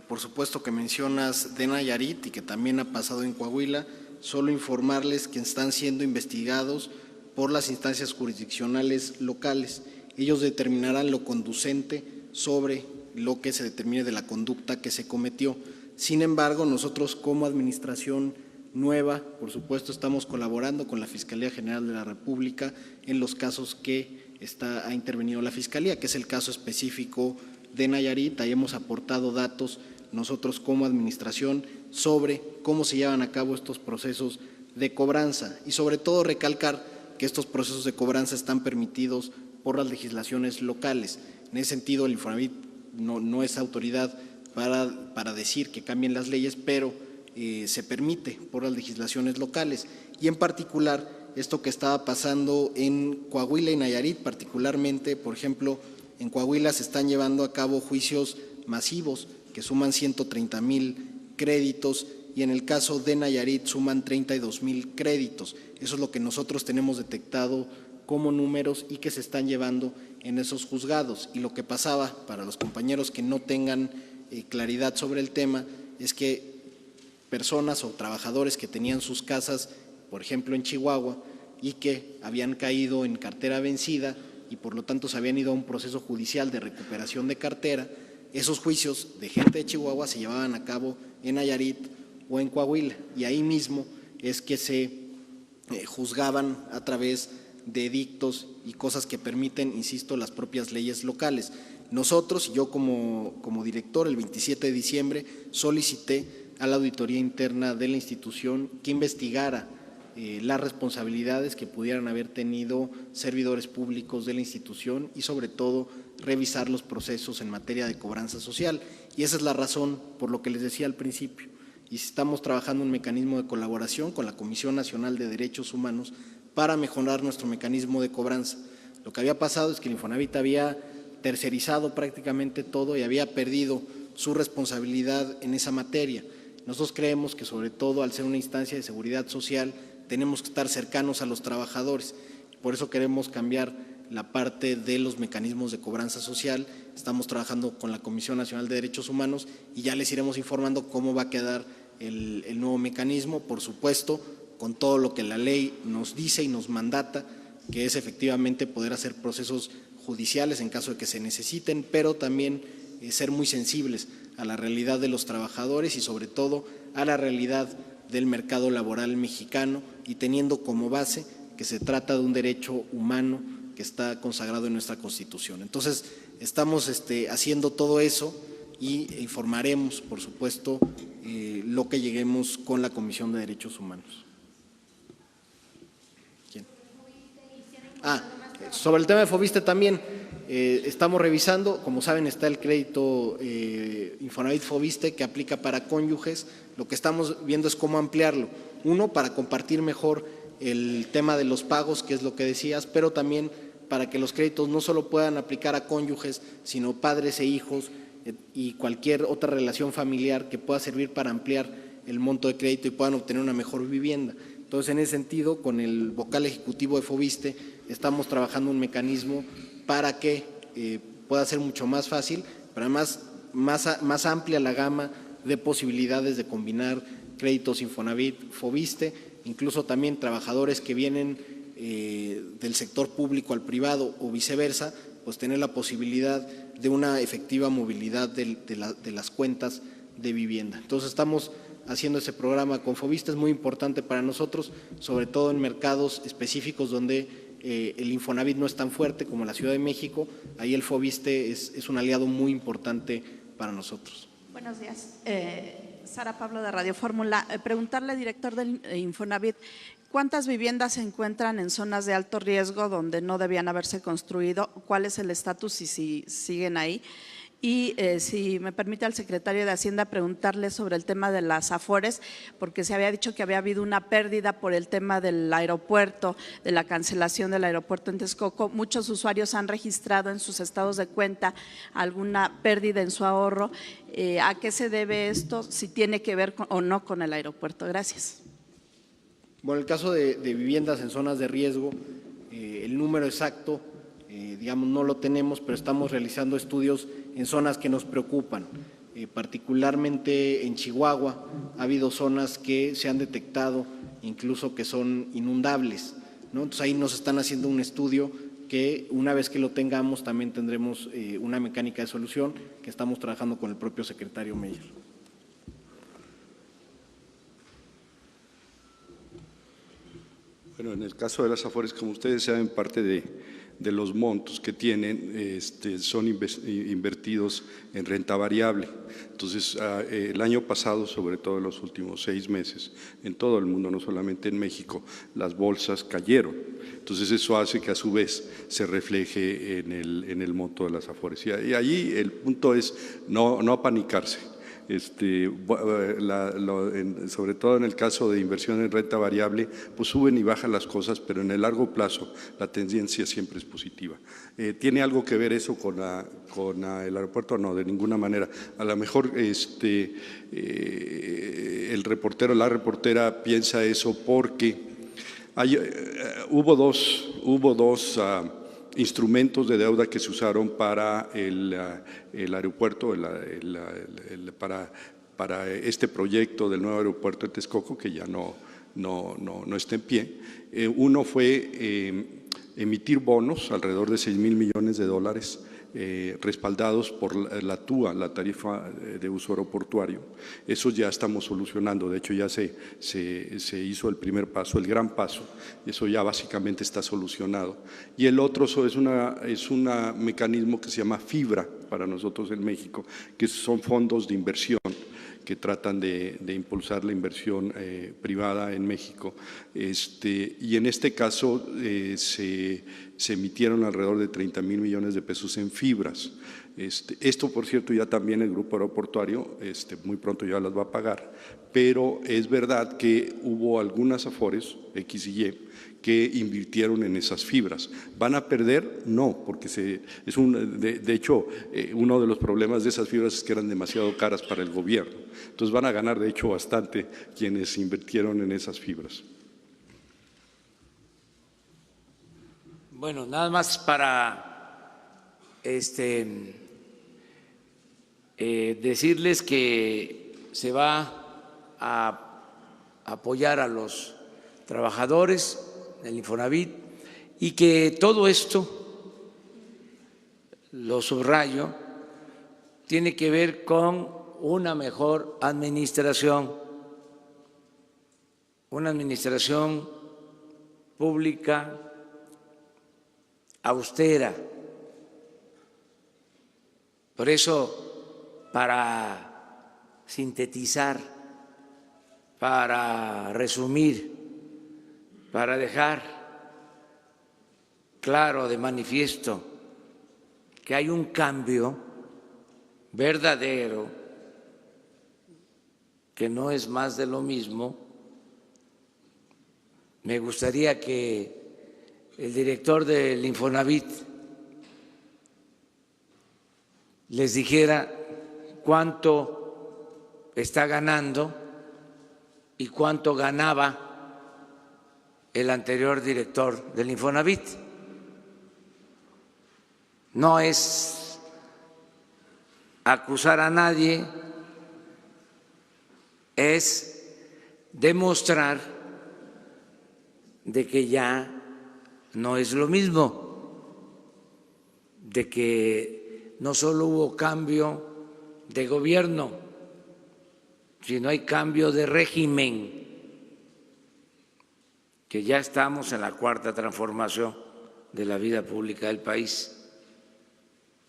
por supuesto que mencionas de Nayarit y que también ha pasado en Coahuila, solo informarles que están siendo investigados por las instancias jurisdiccionales locales. Ellos determinarán lo conducente sobre lo que se determine de la conducta que se cometió. Sin embargo, nosotros como administración nueva, por supuesto, estamos colaborando con la Fiscalía General de la República en los casos que ha intervenido la Fiscalía, que es el caso específico de Nayarit. Ahí hemos aportado datos nosotros como administración sobre cómo se llevan a cabo estos procesos de cobranza y sobre todo recalcar que estos procesos de cobranza están permitidos por las legislaciones locales. En ese sentido, el Infonavit no es autoridad para decir que cambien las leyes, pero se permite por las legislaciones locales. Y en particular, esto que estaba pasando en Coahuila y Nayarit, particularmente, por ejemplo, en Coahuila se están llevando a cabo juicios masivos que suman 130,000 créditos y en el caso de Nayarit suman 32,000 créditos. Eso es lo que nosotros tenemos detectado como números y que se están llevando en esos juzgados. Y lo que pasaba, para los compañeros que no tengan claridad sobre el tema, es que personas o trabajadores que tenían sus casas, por ejemplo en Chihuahua, y que habían caído en cartera vencida y por lo tanto se habían ido a un proceso judicial de recuperación de cartera, esos juicios de gente de Chihuahua se llevaban a cabo en Nayarit o en Coahuila y ahí mismo es que se juzgaban a través de edictos y cosas que permiten, insisto, las propias leyes locales. Nosotros, yo como director, el 27 de diciembre solicité a la auditoría interna de la institución que investigara las responsabilidades que pudieran haber tenido servidores públicos de la institución y sobre todo revisar los procesos en materia de cobranza social. Y esa es la razón por lo que les decía al principio. Y estamos trabajando un mecanismo de colaboración con la Comisión Nacional de Derechos Humanos para mejorar nuestro mecanismo de cobranza. Lo que había pasado es que el Infonavit había tercerizado prácticamente todo y había perdido su responsabilidad en esa materia. Nosotros creemos que sobre todo al ser una instancia de seguridad social tenemos que estar cercanos a los trabajadores. Por eso queremos cambiar la parte de los mecanismos de cobranza social. Estamos trabajando con la Comisión Nacional de Derechos Humanos y ya les iremos informando cómo va a quedar el nuevo mecanismo, por supuesto, con todo lo que la ley nos dice y nos mandata, que es efectivamente poder hacer procesos judiciales en caso de que se necesiten, pero también ser muy sensibles a la realidad de los trabajadores y sobre todo a la realidad del mercado laboral mexicano y teniendo como base que se trata de un derecho humano que está consagrado en nuestra Constitución. Entonces, estamos haciendo todo eso y informaremos, por supuesto, lo que lleguemos con la Comisión de Derechos Humanos. ¿Quién? Sobre el tema de Foviste también, estamos revisando, como saben está el crédito Infonavit Foviste que aplica para cónyuges, lo que estamos viendo es cómo ampliarlo, uno para compartir mejor el tema de los pagos, que es lo que decías, pero también para que los créditos no solo puedan aplicar a cónyuges, sino padres e hijos y cualquier otra relación familiar que pueda servir para ampliar el monto de crédito y puedan obtener una mejor vivienda. Entonces, en ese sentido, con el vocal ejecutivo de Foviste, estamos trabajando un mecanismo para que pueda ser mucho más fácil, pero además más amplia la gama de posibilidades de combinar créditos Infonavit, Foviste, incluso también trabajadores que vienen del sector público al privado o viceversa, pues tener la posibilidad de una efectiva movilidad de las cuentas de vivienda. Entonces, estamos haciendo ese programa con Foviste, es muy importante para nosotros, sobre todo en mercados específicos donde el Infonavit no es tan fuerte como la Ciudad de México, ahí el Foviste es un aliado muy importante para nosotros. Buenos días, Sara Pablo de Radio Fórmula. Preguntarle al director del Infonavit, ¿cuántas viviendas se encuentran en zonas de alto riesgo donde no debían haberse construido? ¿Cuál es el estatus y si siguen ahí? Y si me permite al secretario de Hacienda preguntarle sobre el tema de las Afores, porque se había dicho que había habido una pérdida por el tema del aeropuerto, de la cancelación del aeropuerto en Texcoco. Muchos usuarios han registrado en sus estados de cuenta alguna pérdida en su ahorro. ¿A qué se debe esto? Si tiene que ver o no con el aeropuerto. Gracias. Bueno, el caso de viviendas en zonas de riesgo, el número exacto, digamos, no lo tenemos, pero estamos realizando estudios en zonas que nos preocupan. Particularmente en Chihuahua ha habido zonas que se han detectado incluso que son inundables, ¿no? Entonces ahí nos están haciendo un estudio que una vez que lo tengamos también tendremos una mecánica de solución que estamos trabajando con el propio secretario Meyer. Bueno, en el caso de las Afores, como ustedes saben, parte de los montos que tienen son invertidos en renta variable. Entonces, el año pasado, sobre todo en los últimos 6 meses, en todo el mundo, no solamente en México, las bolsas cayeron. Entonces, eso hace que a su vez se refleje en el monto de las Afores. Y allí el punto es no apanicarse. Sobre todo en el caso de inversión en renta variable, pues suben y bajan las cosas, pero en el largo plazo la tendencia siempre es positiva. ¿Tiene algo que ver eso con el aeropuerto? No, de ninguna manera. A lo mejor el reportero, la reportera piensa eso porque hubo dos instrumentos de deuda que se usaron para el aeropuerto, para este proyecto del nuevo aeropuerto de Texcoco, que ya no está en pie. Uno fue emitir bonos, alrededor de $6,000 millones, respaldados por la TUA, la tarifa de uso aeroportuario. Eso ya estamos solucionando, de hecho ya se hizo el primer paso, el gran paso, eso ya básicamente está solucionado. Y el otro es un mecanismo que se llama FIBRA para nosotros en México, que son fondos de inversión que tratan de impulsar la inversión privada en México. Y en este caso se emitieron alrededor de 30,000 millones de pesos en fibras. Esto, por cierto, ya también el grupo aeroportuario muy pronto ya las va a pagar, pero es verdad que hubo algunas afores, X y Y, que invirtieron en esas fibras. ¿Van a perder? No, porque de hecho, uno de los problemas de esas fibras es que eran demasiado caras para el gobierno. Entonces van a ganar, de hecho, bastante quienes invirtieron en esas fibras. Bueno, nada más para decirles que se va a apoyar a los trabajadores del Infonavit y que todo esto, lo subrayo, tiene que ver con una mejor administración, una administración pública austera. Por eso, para sintetizar, para resumir, para dejar claro de manifiesto que hay un cambio verdadero, que no es más de lo mismo, me gustaría que el director del Infonavit les dijera cuánto está ganando y cuánto ganaba el anterior director del Infonavit. No es acusar a nadie, es demostrar de que ya no es lo mismo, de que no solo hubo cambio de gobierno, sino hay cambio de régimen, que ya estamos en la cuarta transformación de la vida pública del país.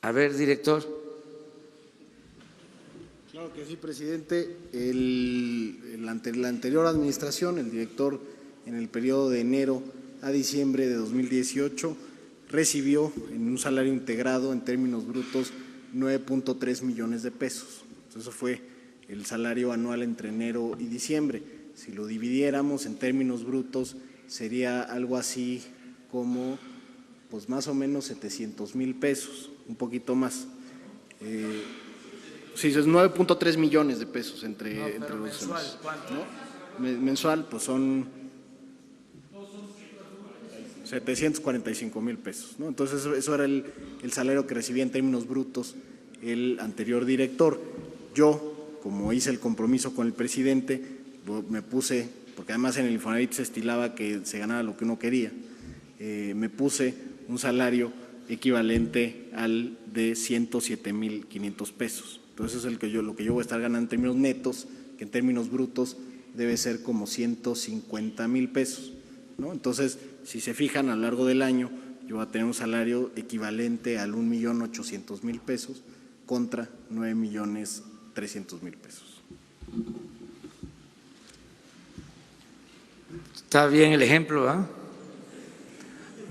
A ver, director. Claro que sí, presidente. La anterior administración, el director en el periodo de enero a diciembre de 2018 recibió en un salario integrado en términos brutos 9.3 millones de pesos. Eso fue el salario anual entre enero y diciembre. Si lo dividiéramos en términos brutos, sería algo así como, pues más o menos 700,000 pesos, un poquito más. Sí, es 9.3 millones de pesos entre los mensual, ¿cuánto? ¿no? Mensual, pues son 745,000 pesos, ¿no? Entonces, eso era el salario que recibía en términos brutos el anterior director. Yo, como hice el compromiso con el presidente, me puse, porque además en el Infonavit se estilaba que se ganara lo que uno quería, me puse un salario equivalente al de 107,500 pesos. Entonces, eso es lo que yo voy a estar ganando en términos netos, que en términos brutos debe ser como 150,000 pesos, ¿no? Entonces, si se fijan, a lo largo del año yo voy a tener un salario equivalente al 1,800,000 pesos contra 9,300,000 pesos. Está bien el ejemplo, ¿ah?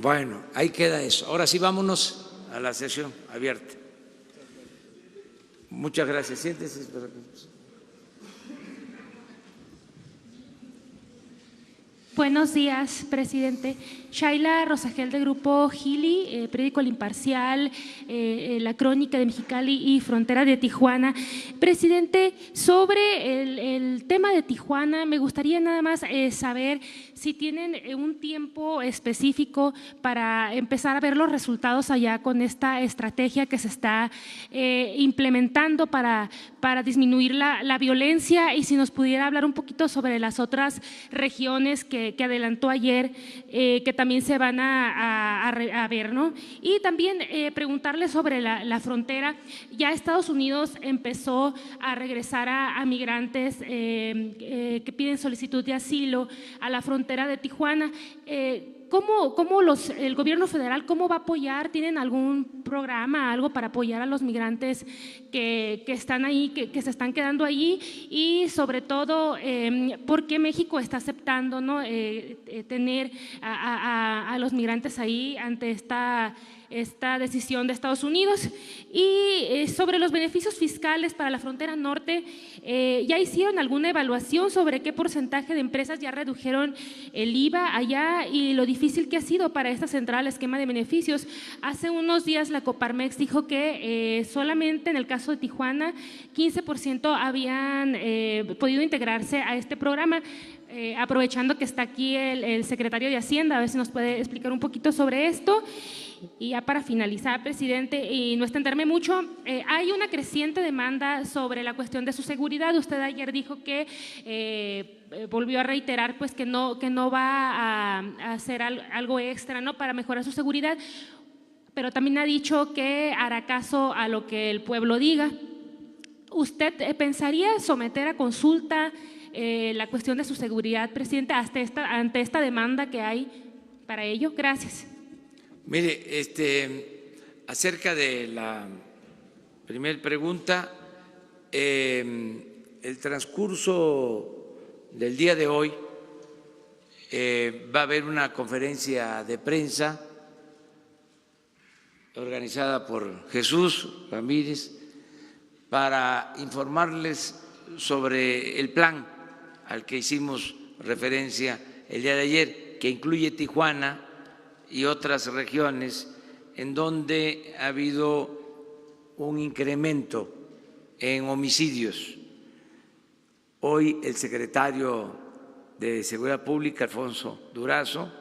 Bueno, ahí queda eso. Ahora sí, vámonos a la sesión abierta. Muchas gracias. Siéntese. Buenos días, presidente. Shaila Rosagel, de Grupo Gili, periódico El Imparcial, La Crónica de Mexicali y Frontera de Tijuana. Presidente, sobre el tema de Tijuana, me gustaría nada más saber si tienen un tiempo específico para empezar a ver los resultados allá con esta estrategia que se está implementando para disminuir la violencia, y si nos pudiera hablar un poquito sobre las otras regiones que adelantó ayer, que también se van a ver, ¿no? Y también preguntarle sobre la frontera. Ya Estados Unidos empezó a regresar a migrantes que piden solicitud de asilo a la frontera de Tijuana. ¿cómo el gobierno federal cómo va a apoyar? ¿Tienen algún programa, algo para apoyar a los migrantes que están ahí, que se están quedando allí? Y sobre todo, ¿por qué México está aceptando, ¿no? Tener a los migrantes ahí ante esta decisión de Estados Unidos? Y sobre los beneficios fiscales para la frontera norte, ¿ya hicieron alguna evaluación sobre qué porcentaje de empresas ya redujeron el IVA allá y lo difícil que ha sido para esta central esquema de beneficios? Hace unos días la Coparmex dijo que solamente en el caso de Tijuana 15% habían podido integrarse a este programa. Aprovechando que está aquí el secretario de Hacienda, a ver si nos puede explicar un poquito sobre esto. Y ya para finalizar, presidente, y no extenderme mucho, hay una creciente demanda sobre la cuestión de su seguridad. Usted ayer dijo que volvió a reiterar pues que no va a hacer algo extra, ¿no?, para mejorar su seguridad, pero también ha dicho que hará caso a lo que el pueblo diga. ¿Usted pensaría someter a consulta la cuestión de su seguridad, presidente, ante esta demanda que hay para ello? Gracias. Mire, acerca de la primera pregunta, el transcurso del día de hoy va a haber una conferencia de prensa organizada por Jesús Ramírez para informarles sobre el plan al que hicimos referencia el día de ayer, que incluye Tijuana y otras regiones en donde ha habido un incremento en homicidios. Hoy el secretario de Seguridad Pública, Alfonso Durazo,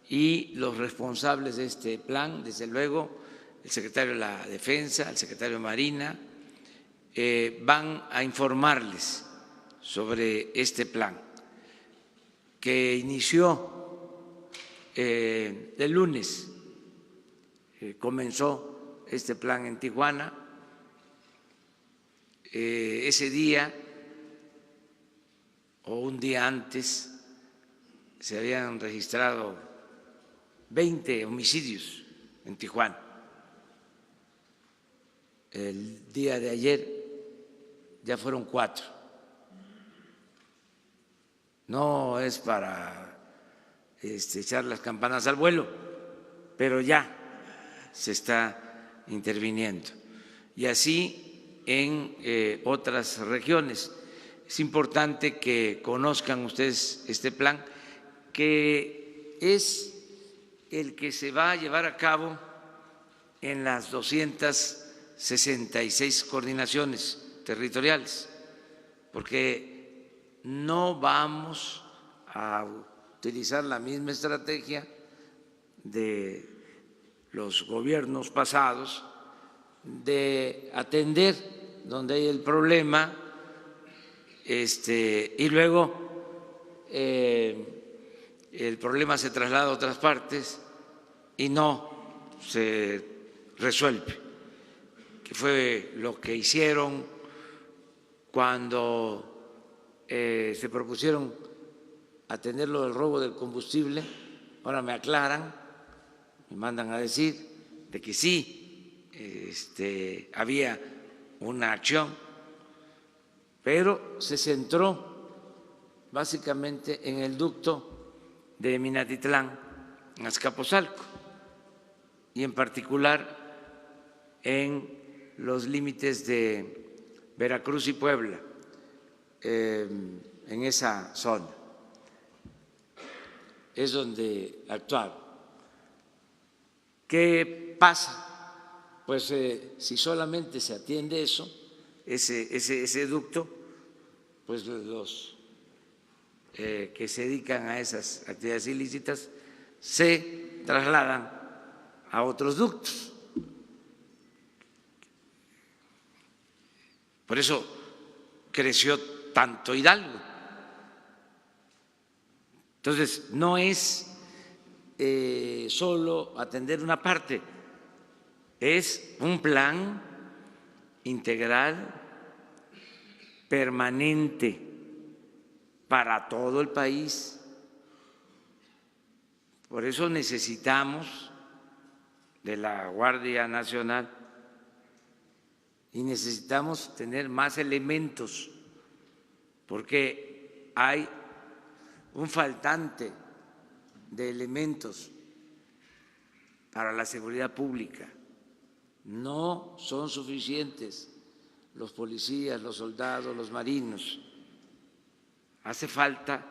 y los responsables de este plan, desde luego el secretario de la Defensa, el secretario de Marina, van a informarles sobre este plan que inició el lunes. Comenzó este plan en Tijuana. Ese día o un día antes se habían registrado 20 homicidios en Tijuana. El día de ayer ya fueron 4. No es para echar las campanas al vuelo, pero ya se está interviniendo. Y así en otras regiones. Es importante que conozcan ustedes este plan, que es el que se va a llevar a cabo en las 266 coordinaciones territoriales, porque no vamos a utilizar la misma estrategia de los gobiernos pasados de atender donde hay el problema y luego el problema se traslada a otras partes y no se resuelve, que fue lo que hicieron cuando se propusieron atender lo del robo del combustible. Ahora me aclaran, me mandan a decir de que sí, había una acción, pero se centró básicamente en el ducto de Minatitlán, en Azcapotzalco, y en particular en los límites de Veracruz y Puebla, en esa zona. Es donde actuaron. ¿Qué pasa? Pues si solamente se atiende eso, ese ducto, pues los que se dedican a esas actividades ilícitas se trasladan a otros ductos. Por eso creció tanto Hidalgo. Entonces, no es solo atender una parte, es un plan integral, permanente, para todo el país, Por eso necesitamos de la Guardia Nacional y necesitamos tener más elementos, porque hay un faltante de elementos para la seguridad pública. No son suficientes los policías, los soldados, los marinos. Hace falta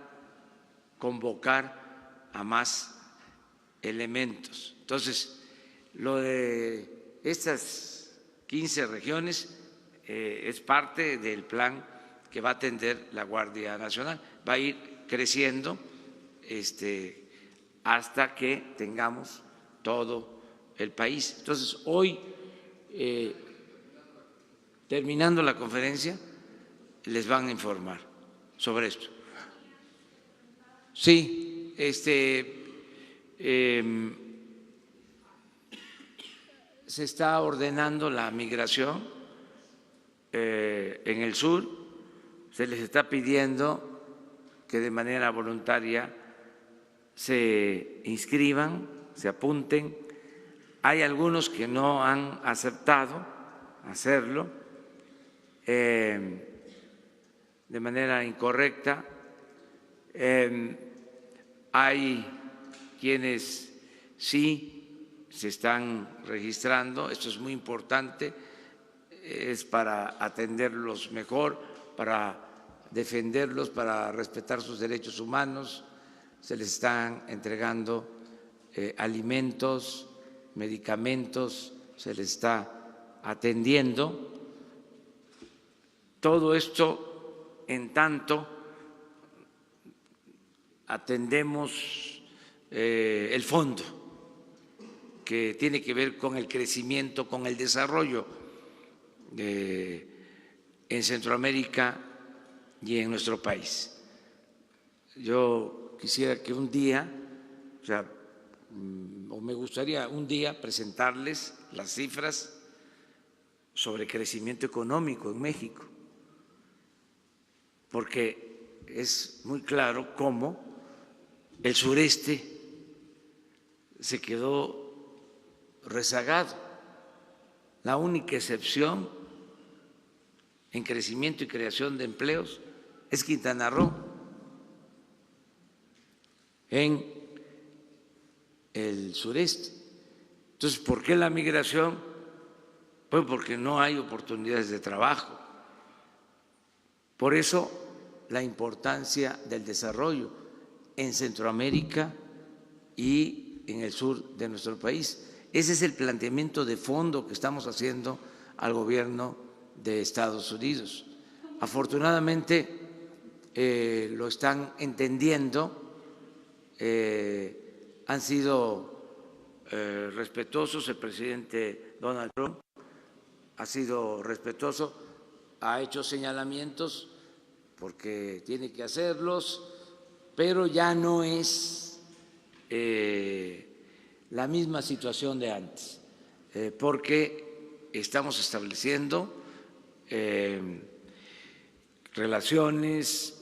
convocar a más elementos. Entonces, lo de estas 15 regiones es parte del plan que va a atender la Guardia Nacional. Va a ir creciendo hasta que tengamos todo el país. Entonces, hoy, terminando la conferencia, les van a informar sobre esto. Sí, se está ordenando la migración en el sur, se les está pidiendo que de manera voluntaria se inscriban, se apunten. Hay algunos que no han aceptado hacerlo de manera incorrecta. Hay quienes sí se están registrando, esto es muy importante, es para atenderlos mejor, para defenderlos, para respetar sus derechos humanos. Se les están entregando alimentos, medicamentos, se les está atendiendo. Todo esto en tanto atendemos el fondo que tiene que ver con el crecimiento, con el desarrollo en Centroamérica y en nuestro país. Yo quisiera que un día, o me gustaría un día presentarles las cifras sobre crecimiento económico en México, porque es muy claro cómo el sureste se quedó rezagado. La única excepción en crecimiento y creación de empleos es Quintana Roo, en el sureste. Entonces, ¿por qué la migración? Pues porque no hay oportunidades de trabajo. Por eso la importancia del desarrollo en Centroamérica y en el sur de nuestro país. Ese es el planteamiento de fondo que estamos haciendo al gobierno de Estados Unidos. Afortunadamente lo están entendiendo, han sido respetuosos. El presidente Donald Trump ha sido respetuoso, ha hecho señalamientos porque tiene que hacerlos, pero ya no es la misma situación de antes, porque estamos estableciendo relaciones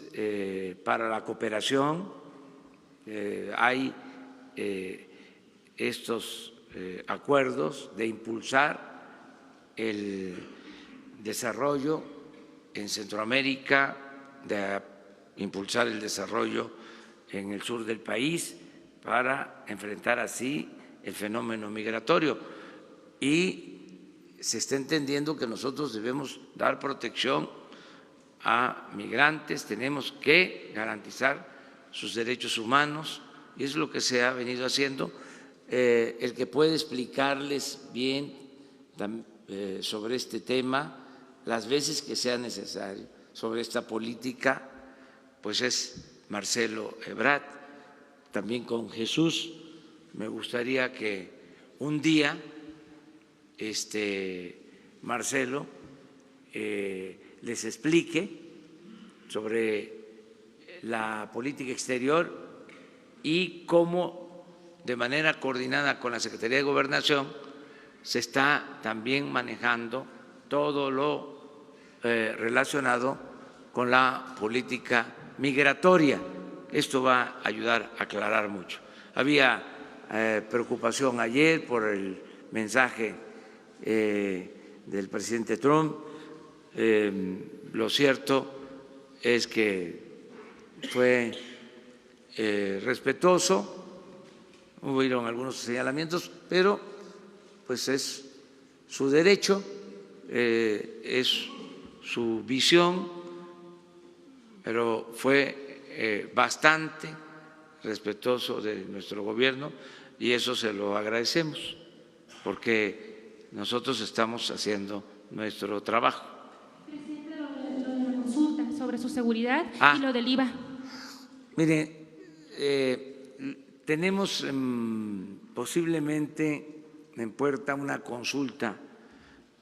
para la cooperación. Hay estos acuerdos de impulsar el desarrollo en Centroamérica, de impulsar el desarrollo en el sur del país para enfrentar así el fenómeno migratorio. Y se está entendiendo que nosotros debemos dar protección a migrantes, tenemos que garantizar sus derechos humanos, y es lo que se ha venido haciendo. El que puede explicarles bien sobre este tema las veces que sea necesario, sobre esta política, pues es Marcelo Ebrard. También con Jesús me gustaría que un día Marcelo les explique sobre la política exterior y cómo, de manera coordinada con la Secretaría de Gobernación, se está también manejando todo lo relacionado con la política migratoria. Esto va a ayudar a aclarar mucho. Había preocupación ayer por el mensaje del presidente Trump. Lo cierto es que fue respetuoso, hubieron algunos señalamientos, pero pues es su derecho, es su visión, pero fue bastante respetuoso de nuestro gobierno y eso se lo agradecemos, porque nosotros estamos haciendo nuestro trabajo. Presidente, lo de la consulta sobre su seguridad y lo del IVA. Mire, tenemos posiblemente en puerta una consulta,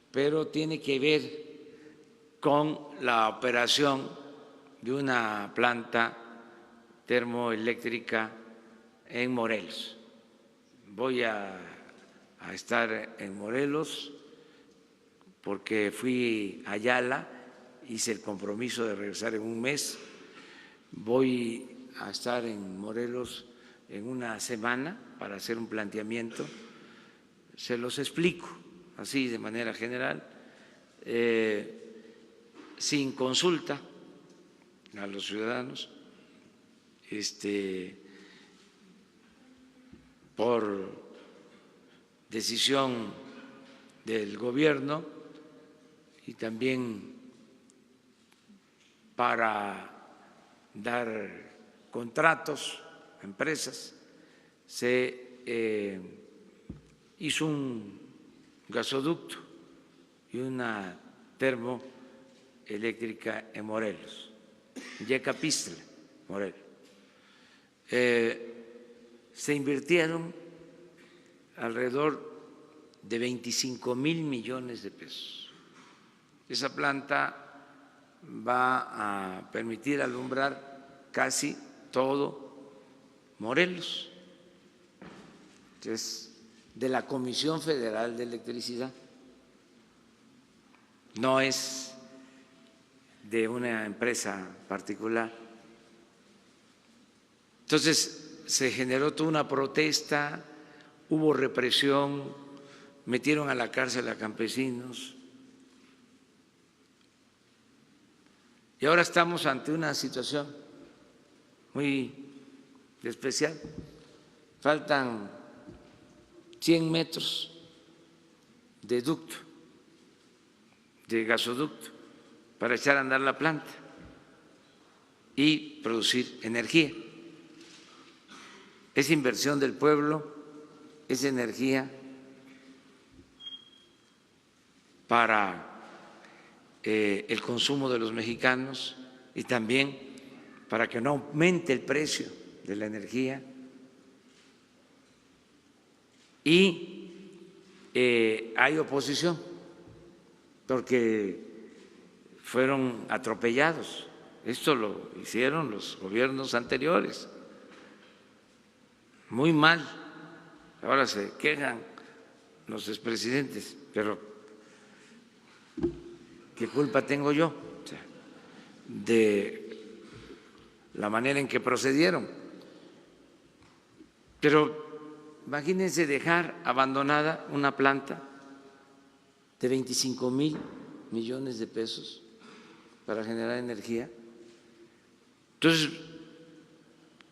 pero tiene que ver con la operación de una planta termoeléctrica en Morelos. Voy a estar en Morelos porque fui a Ayala, hice el compromiso de regresar en un mes. Voy a estar en Morelos en una semana para hacer un planteamiento. Se los explico así de manera general, sin consulta a los ciudadanos, por decisión del gobierno y también para dar contratos a empresas. Se hizo un gasoducto y una termoeléctrica en Morelos, Yecapistla, Morelos. Se invirtieron alrededor de 25,000 millones de pesos. Esa planta va a permitir alumbrar casi todo Morelos. Es de la Comisión Federal de Electricidad, no es de una empresa particular. Entonces se generó toda una protesta, hubo represión, metieron a la cárcel a campesinos. Y ahora estamos ante una situación muy especial. Faltan 100 metros de ducto, de gasoducto, para echar a andar la planta y producir energía. Es inversión del pueblo, es energía para el consumo de los mexicanos y también para que no aumente el precio de la energía. Y hay oposición porque fueron atropellados. Esto lo hicieron los gobiernos anteriores. Muy mal. Ahora se quejan los expresidentes, pero ¿qué culpa tengo yo de la manera en que procedieron? Pero imagínense dejar abandonada una planta de 25,000 millones de pesos para generar energía. Entonces,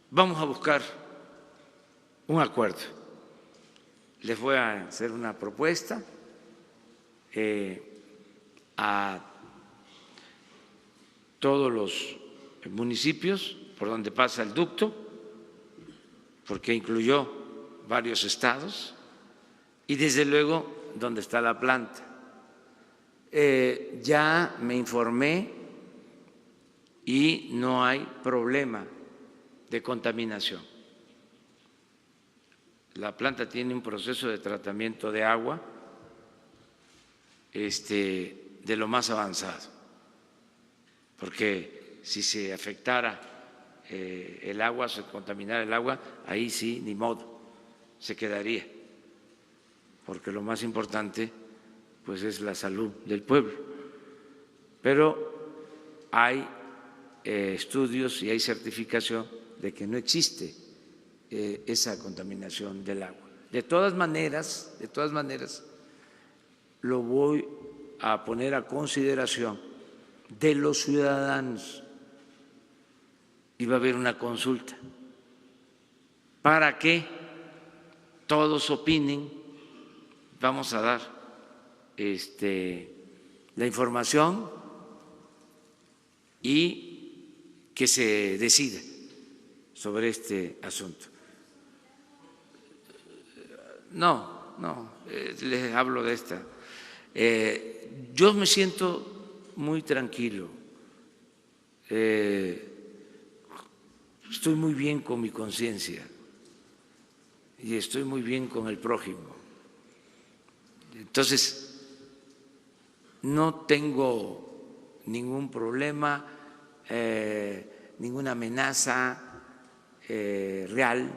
vamos a buscar un acuerdo. Les voy a hacer una propuesta a todos los municipios por donde pasa el ducto, porque incluyó varios estados, y desde luego donde está la planta. Ya me informé y no hay problema de contaminación. La planta tiene un proceso de tratamiento de agua de lo más avanzado, porque si se afectara el agua, se contaminara el agua, ahí sí, ni modo, se quedaría, porque lo más importante pues es la salud del pueblo. Pero hay estudios y hay certificación de que no existe esa contaminación del agua. De todas maneras, lo voy a poner a consideración de los ciudadanos y va a haber una consulta para que todos opinen. Vamos a dar la información y que se decida sobre este asunto. No, les hablo de esta. Yo me siento muy tranquilo, estoy muy bien con mi conciencia y estoy muy bien con el prójimo. Entonces, no tengo ningún problema, ninguna amenaza real.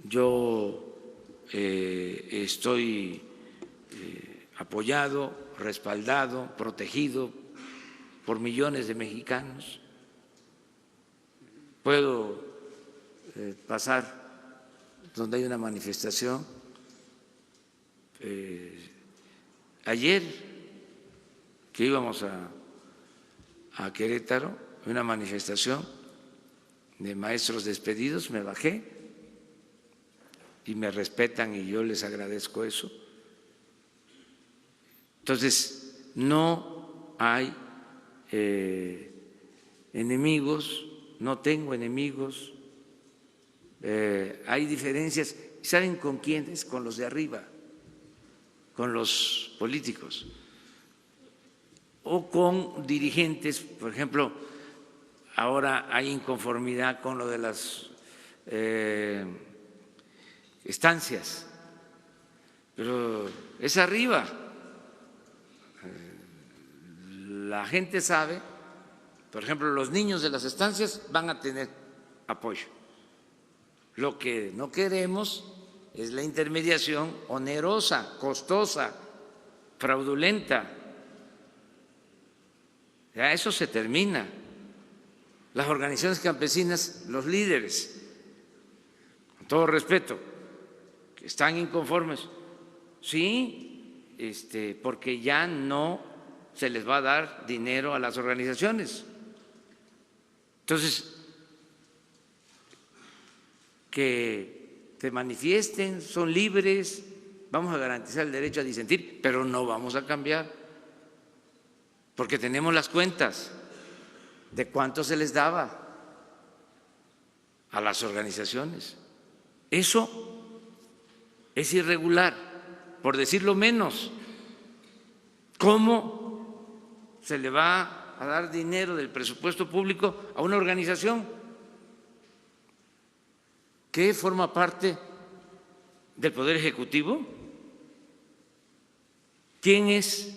Yo estoy apoyado, respaldado, protegido por millones de mexicanos. Puedo pasar donde hay una manifestación. Ayer que íbamos a Querétaro, una manifestación de maestros despedidos, me bajé y me respetan y yo les agradezco eso. Entonces, no hay enemigos, no tengo enemigos, hay diferencias. ¿Saben con quiénes? Con los de arriba, con los políticos o con dirigentes. Por ejemplo, ahora hay inconformidad con lo de las estancias, pero es arriba. La gente sabe, por ejemplo, los niños de las estancias van a tener apoyo. Lo que no queremos es la intermediación onerosa, costosa, fraudulenta. Ya eso se termina. Las organizaciones campesinas, los líderes, con todo respeto, que están inconformes, sí, porque ya no se les va a dar dinero a las organizaciones. Entonces, que se manifiesten, son libres, vamos a garantizar el derecho a disentir, pero no vamos a cambiar, porque tenemos las cuentas de cuánto se les daba a las organizaciones. Eso es irregular, por decirlo menos. ¿Cómo se le va a dar dinero del presupuesto público a una organización que forma parte del Poder Ejecutivo? ¿Quién es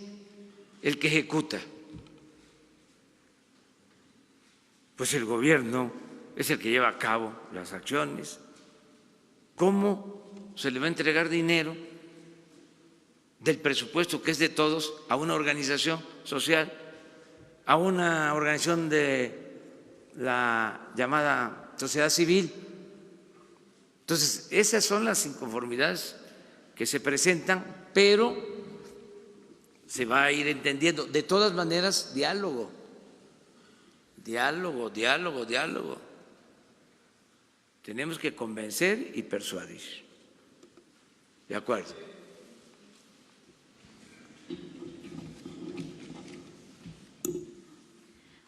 el que ejecuta? Pues el gobierno es el que lleva a cabo las acciones. ¿Cómo se le va a entregar dinero del presupuesto que es de todos a una organización social, a una organización de la llamada sociedad civil? Entonces, esas son las inconformidades que se presentan, pero se va a ir entendiendo. De todas maneras, diálogo. Tenemos que convencer y persuadir. ¿De acuerdo?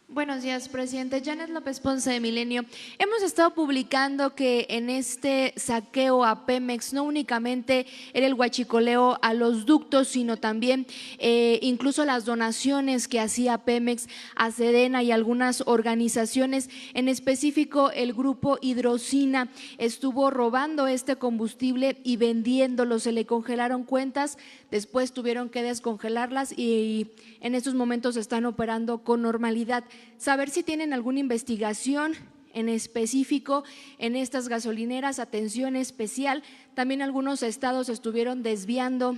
Buenos días, presidente. Janet López Ponce de Milenio. Hemos estado publicando que en este saqueo a Pemex no únicamente era el huachicoleo a los ductos, sino también incluso las donaciones que hacía Pemex a Sedena y algunas organizaciones. En específico, el grupo Hidrocina estuvo robando este combustible y vendiéndolo. Se le congelaron cuentas, después tuvieron que descongelarlas y en estos momentos están operando con normalidad. Saber si tienen alguna investigación en específico en estas gasolineras, atención especial. También algunos estados estuvieron desviando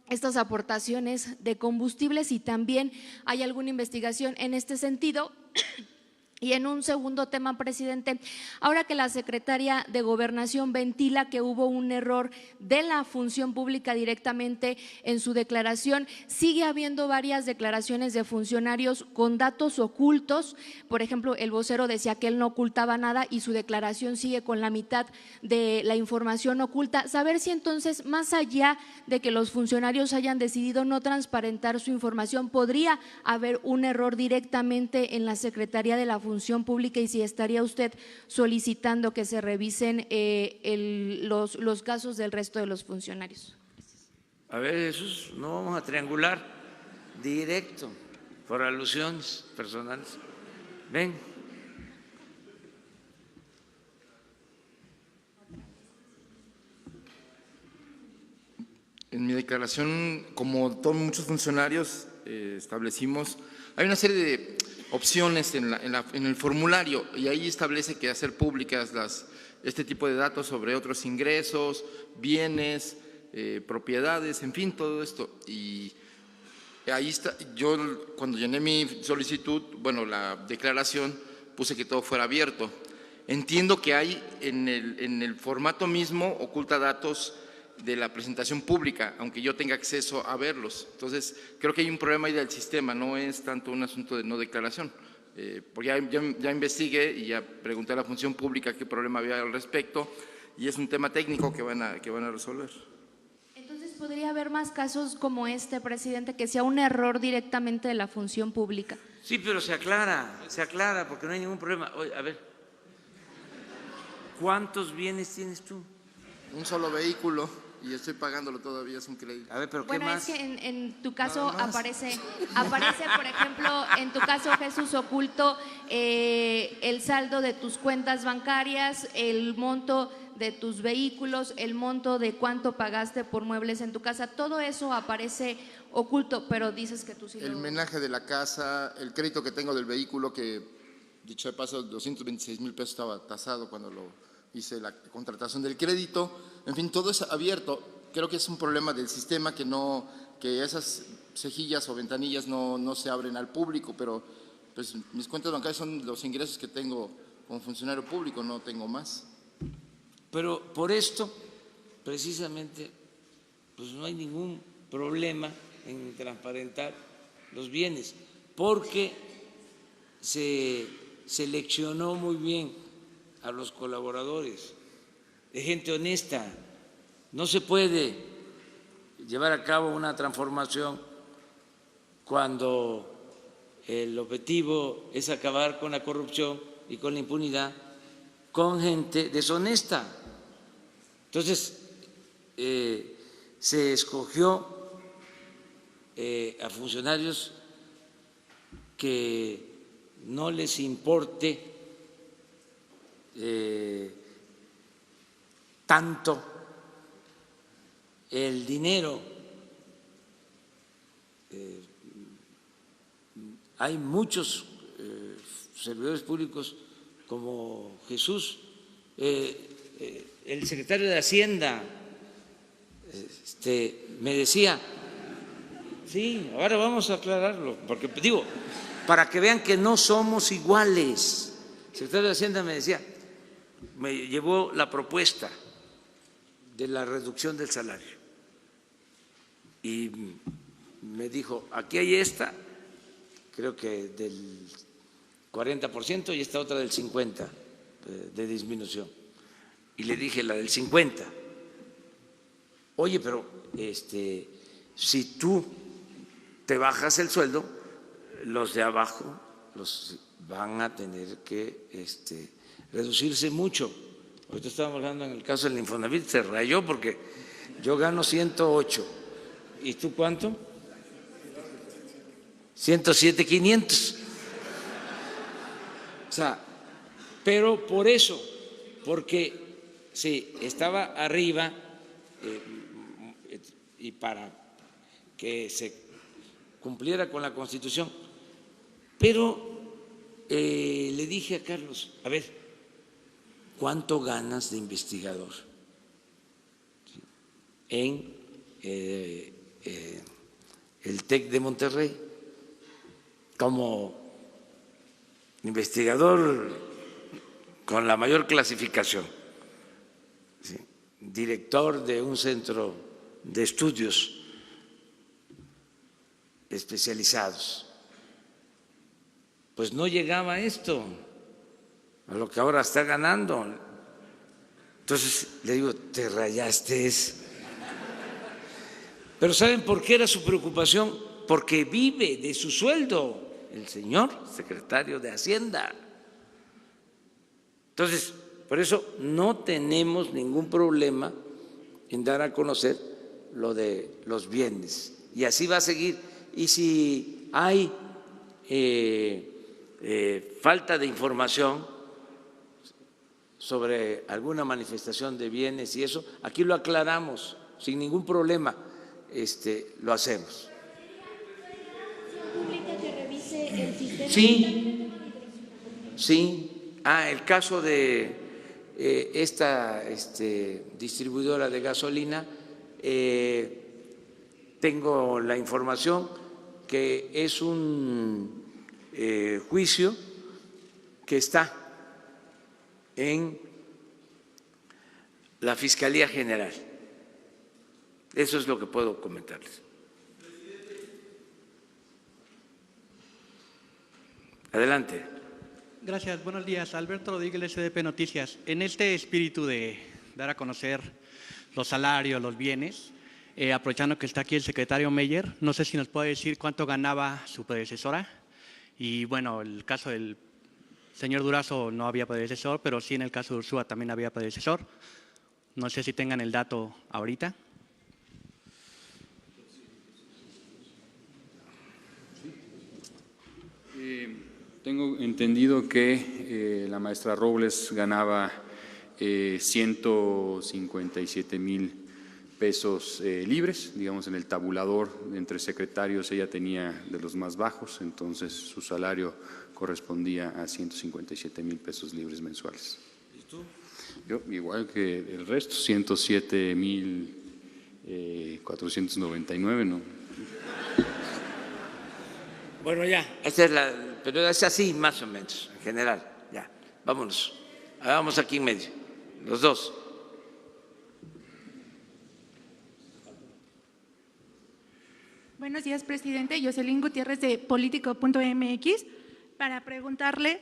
estas aportaciones de combustibles y también hay alguna investigación en este sentido. Y en un segundo tema, presidente, ahora que la secretaria de Gobernación ventila que hubo un error de la función pública directamente en su declaración, sigue habiendo varias declaraciones de funcionarios con datos ocultos. Por ejemplo, el vocero decía que él no ocultaba nada y su declaración sigue con la mitad de la información oculta. Saber si entonces, más allá de que los funcionarios hayan decidido no transparentar su información, podría haber un error directamente en la Secretaría de la Función Pública y si estaría usted solicitando que se revisen los casos del resto de los funcionarios. A ver, Jesús, no vamos a triangular, directo, por alusiones personales. Ven. En mi declaración, como todos muchos funcionarios, establecimos, hay una serie de opciones en el formulario y ahí establece que hacer públicas este tipo de datos sobre otros ingresos, bienes, propiedades, en fin, todo esto. Y ahí está, yo cuando llené mi solicitud, bueno, la declaración, puse que todo fuera abierto. Entiendo que hay en el formato mismo oculta datos de la presentación pública, aunque yo tenga acceso a verlos. Entonces, creo que hay un problema ahí del sistema, no es tanto un asunto de no declaración. Porque ya investigué y ya pregunté a la función pública qué problema había al respecto y es un tema técnico que van a resolver. Entonces, ¿podría haber más casos como este, presidente, que sea un error directamente de la función pública? Sí, pero se aclara porque no hay ningún problema. Oye, a ver, ¿cuántos bienes tienes tú? Un solo vehículo. Y estoy pagándolo todavía, es un crédito. A ver, pero ¿qué bueno, más? Es que en tu caso aparece, por ejemplo, en tu caso, Jesús, oculto el saldo de tus cuentas bancarias, el monto de tus vehículos, el monto de cuánto pagaste por muebles en tu casa, todo eso aparece oculto, pero dices que tú sí El menaje de la casa, el crédito que tengo del vehículo, que dicho de paso, 226,000 pesos estaba tasado cuando lo hice la contratación del crédito, en fin, todo es abierto. Creo que es un problema del sistema que esas cejillas o ventanillas no se abren al público, pero pues mis cuentas bancarias son los ingresos que tengo como funcionario público, no tengo más. Pero por esto, precisamente, pues no hay ningún problema en transparentar los bienes, porque se seleccionó muy bien a los colaboradores, de gente honesta. No se puede llevar a cabo una transformación cuando el objetivo es acabar con la corrupción y con la impunidad con gente deshonesta. Entonces, se escogió a funcionarios que no les importe tanto el dinero. Hay muchos servidores públicos como Jesús, el secretario de Hacienda me decía, sí, ahora vamos a aclararlo, porque digo, para que vean que no somos iguales. El secretario de Hacienda me decía, me llevó la propuesta de la reducción del salario y me dijo, aquí hay esta, creo que del 40% y esta otra del 50% de disminución. Y le dije la del 50%. Oye, pero si tú te bajas el sueldo, los de abajo los van a tener que reducirse mucho. Ahorita estábamos hablando en el caso del Infonavit, se rayó porque yo gano 108. ¿Y tú cuánto? 107,500. O sea, pero por eso, porque sí, estaba arriba y para que se cumpliera con la Constitución, pero le dije a Carlos, a ver, ¿cuánto ganas de investigador en el TEC de Monterrey? Como investigador con la mayor clasificación, ¿sí? Director de un centro de estudios especializados, pues no llegaba a esto, a lo que ahora está ganando. Entonces le digo, te rayaste. Pero ¿saben por qué era su preocupación? Porque vive de su sueldo el señor secretario de Hacienda. Entonces, por eso no tenemos ningún problema en dar a conocer lo de los bienes. Y así va a seguir. Y si hay falta de información sobre alguna manifestación de bienes y eso, aquí lo aclaramos sin ningún problema, lo hacemos. Sí, sí. El caso de esta distribuidora de gasolina, tengo la información que es un juicio que está en la Fiscalía General. Eso es lo que puedo comentarles. Adelante. Gracias, buenos días. Alberto Rodríguez, SDP Noticias. En este espíritu de dar a conocer los salarios, los bienes, aprovechando que está aquí el secretario Meyer, no sé si nos puede decir cuánto ganaba su predecesora. Y bueno, el caso del señor Durazo no había predecesor, pero sí en el caso de Ursúa también había predecesor. No sé si tengan el dato ahorita. Tengo entendido que la maestra Robles ganaba 157,000 pesos libres, digamos en el tabulador entre secretarios ella tenía de los más bajos, entonces su salario correspondía a 157,000 pesos libres mensuales. ¿Y tú? Yo igual que el resto, 107,499, ¿no? Bueno, ya, pero es así más o menos, en general, ya, vámonos, vamos aquí en medio, los dos. Buenos días, presidente. Jocelyn Gutiérrez de Político.mx, para preguntarle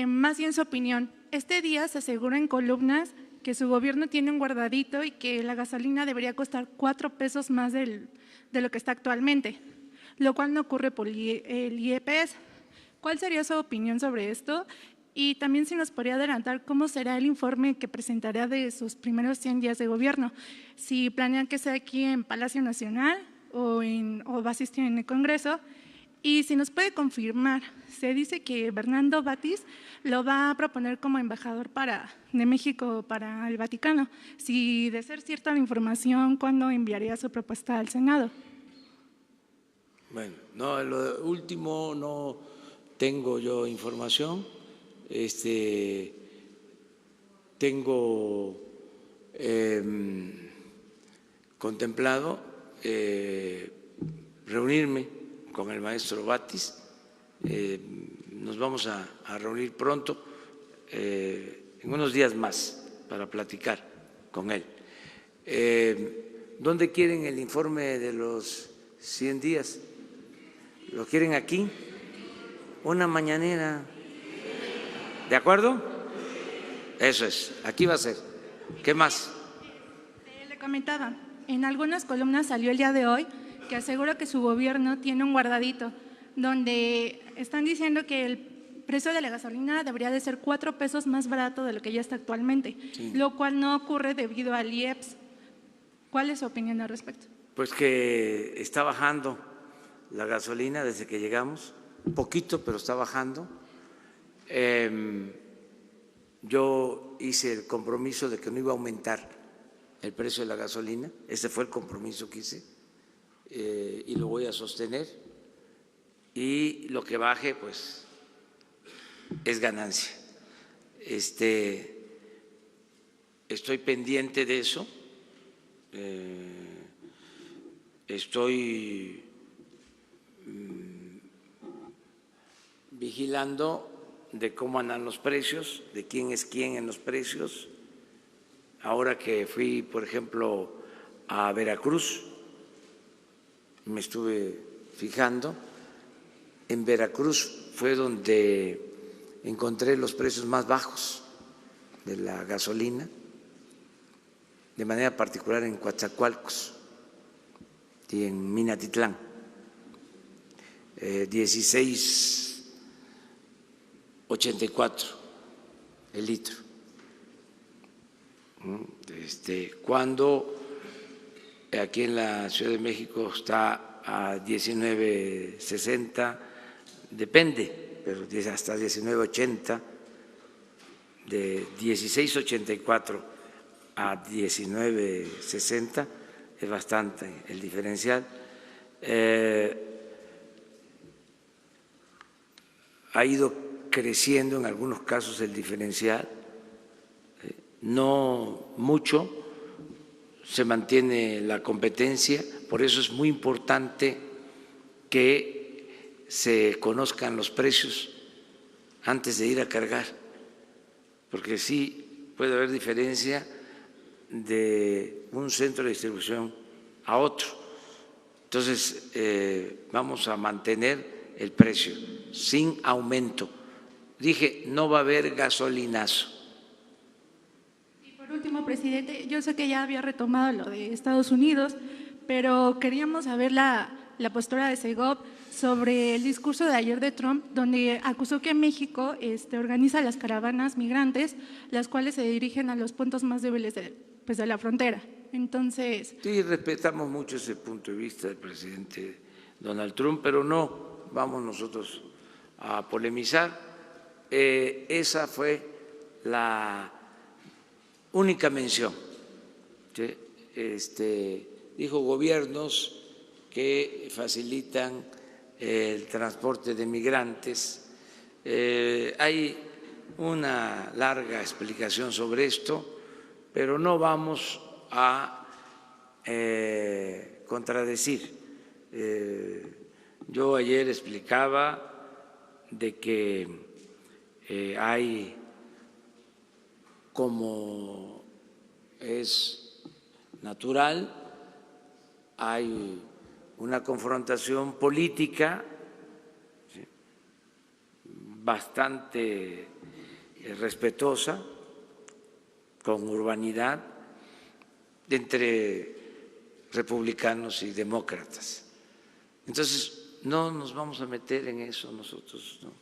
más bien su opinión. Este día se asegura en columnas que su gobierno tiene un guardadito y que la gasolina debería costar 4 pesos más de lo que está actualmente, lo cual no ocurre por el IEPS. ¿Cuál sería su opinión sobre esto? Y también si nos podría adelantar cómo será el informe que presentará de sus primeros 100 días de gobierno. Si planean que sea aquí en Palacio Nacional o va a asistir en el Congreso. Y si nos puede confirmar, se dice que Bernardo Batis lo va a proponer como embajador de México para el Vaticano. Si de ser cierta la información, ¿cuándo enviaría su propuesta al Senado? Bueno, no, lo último no tengo yo información. Tengo contemplado reunirme con el maestro Batis. Nos vamos a reunir pronto, en unos días más, para platicar con él. ¿Dónde quieren el informe de los 100 días? ¿Lo quieren aquí? Una mañanera. ¿De acuerdo? Eso es, aquí va a ser. ¿Qué más? Le comentaba, en algunas columnas salió el día de hoy que asegura que su gobierno tiene un guardadito, donde están diciendo que el precio de la gasolina debería de ser 4 pesos más barato de lo que ya está actualmente, sí, lo cual no ocurre debido al IEPS. ¿Cuál es su opinión al respecto? Pues que está bajando la gasolina desde que llegamos, un poquito, pero está bajando. Yo hice el compromiso de que no iba a aumentar el precio de la gasolina, ese fue el compromiso que hice, y lo voy a sostener, y lo que baje pues es ganancia. Estoy pendiente de eso, estoy vigilando de cómo andan los precios, de quién es quién en los precios. Ahora que fui, por ejemplo, a Veracruz, me estuve fijando, en Veracruz fue donde encontré los precios más bajos de la gasolina, de manera particular en Coatzacoalcos y en Minatitlán, 16.84 el litro. Cuando aquí en la Ciudad de México está a 19.60, depende, pero hasta 19.80, de 16.84 a 19.60 es bastante el diferencial. Ha ido creciendo en algunos casos el diferencial, no mucho, se mantiene la competencia, por eso es muy importante que se conozcan los precios antes de ir a cargar, porque sí puede haber diferencia de un centro de distribución a otro. Entonces, vamos a mantener el precio sin aumento. Dije, no va a haber gasolinazo. Por último, presidente, yo sé que ya había retomado lo de Estados Unidos, pero queríamos saber la postura de Segov sobre el discurso de ayer de Trump, donde acusó que México organiza las caravanas migrantes, las cuales se dirigen a los puntos más débiles de la frontera. Entonces… Sí, respetamos mucho ese punto de vista del presidente Donald Trump, pero no vamos nosotros a polemizar. Esa fue la única mención. ¿Sí? Dijo gobiernos que facilitan el transporte de migrantes. Hay una larga explicación sobre esto, pero no vamos a contradecir. Yo ayer explicaba de que hay, como es natural, hay una confrontación política bastante respetuosa, con urbanidad, entre republicanos y demócratas. Entonces, no nos vamos a meter en eso nosotros, ¿no?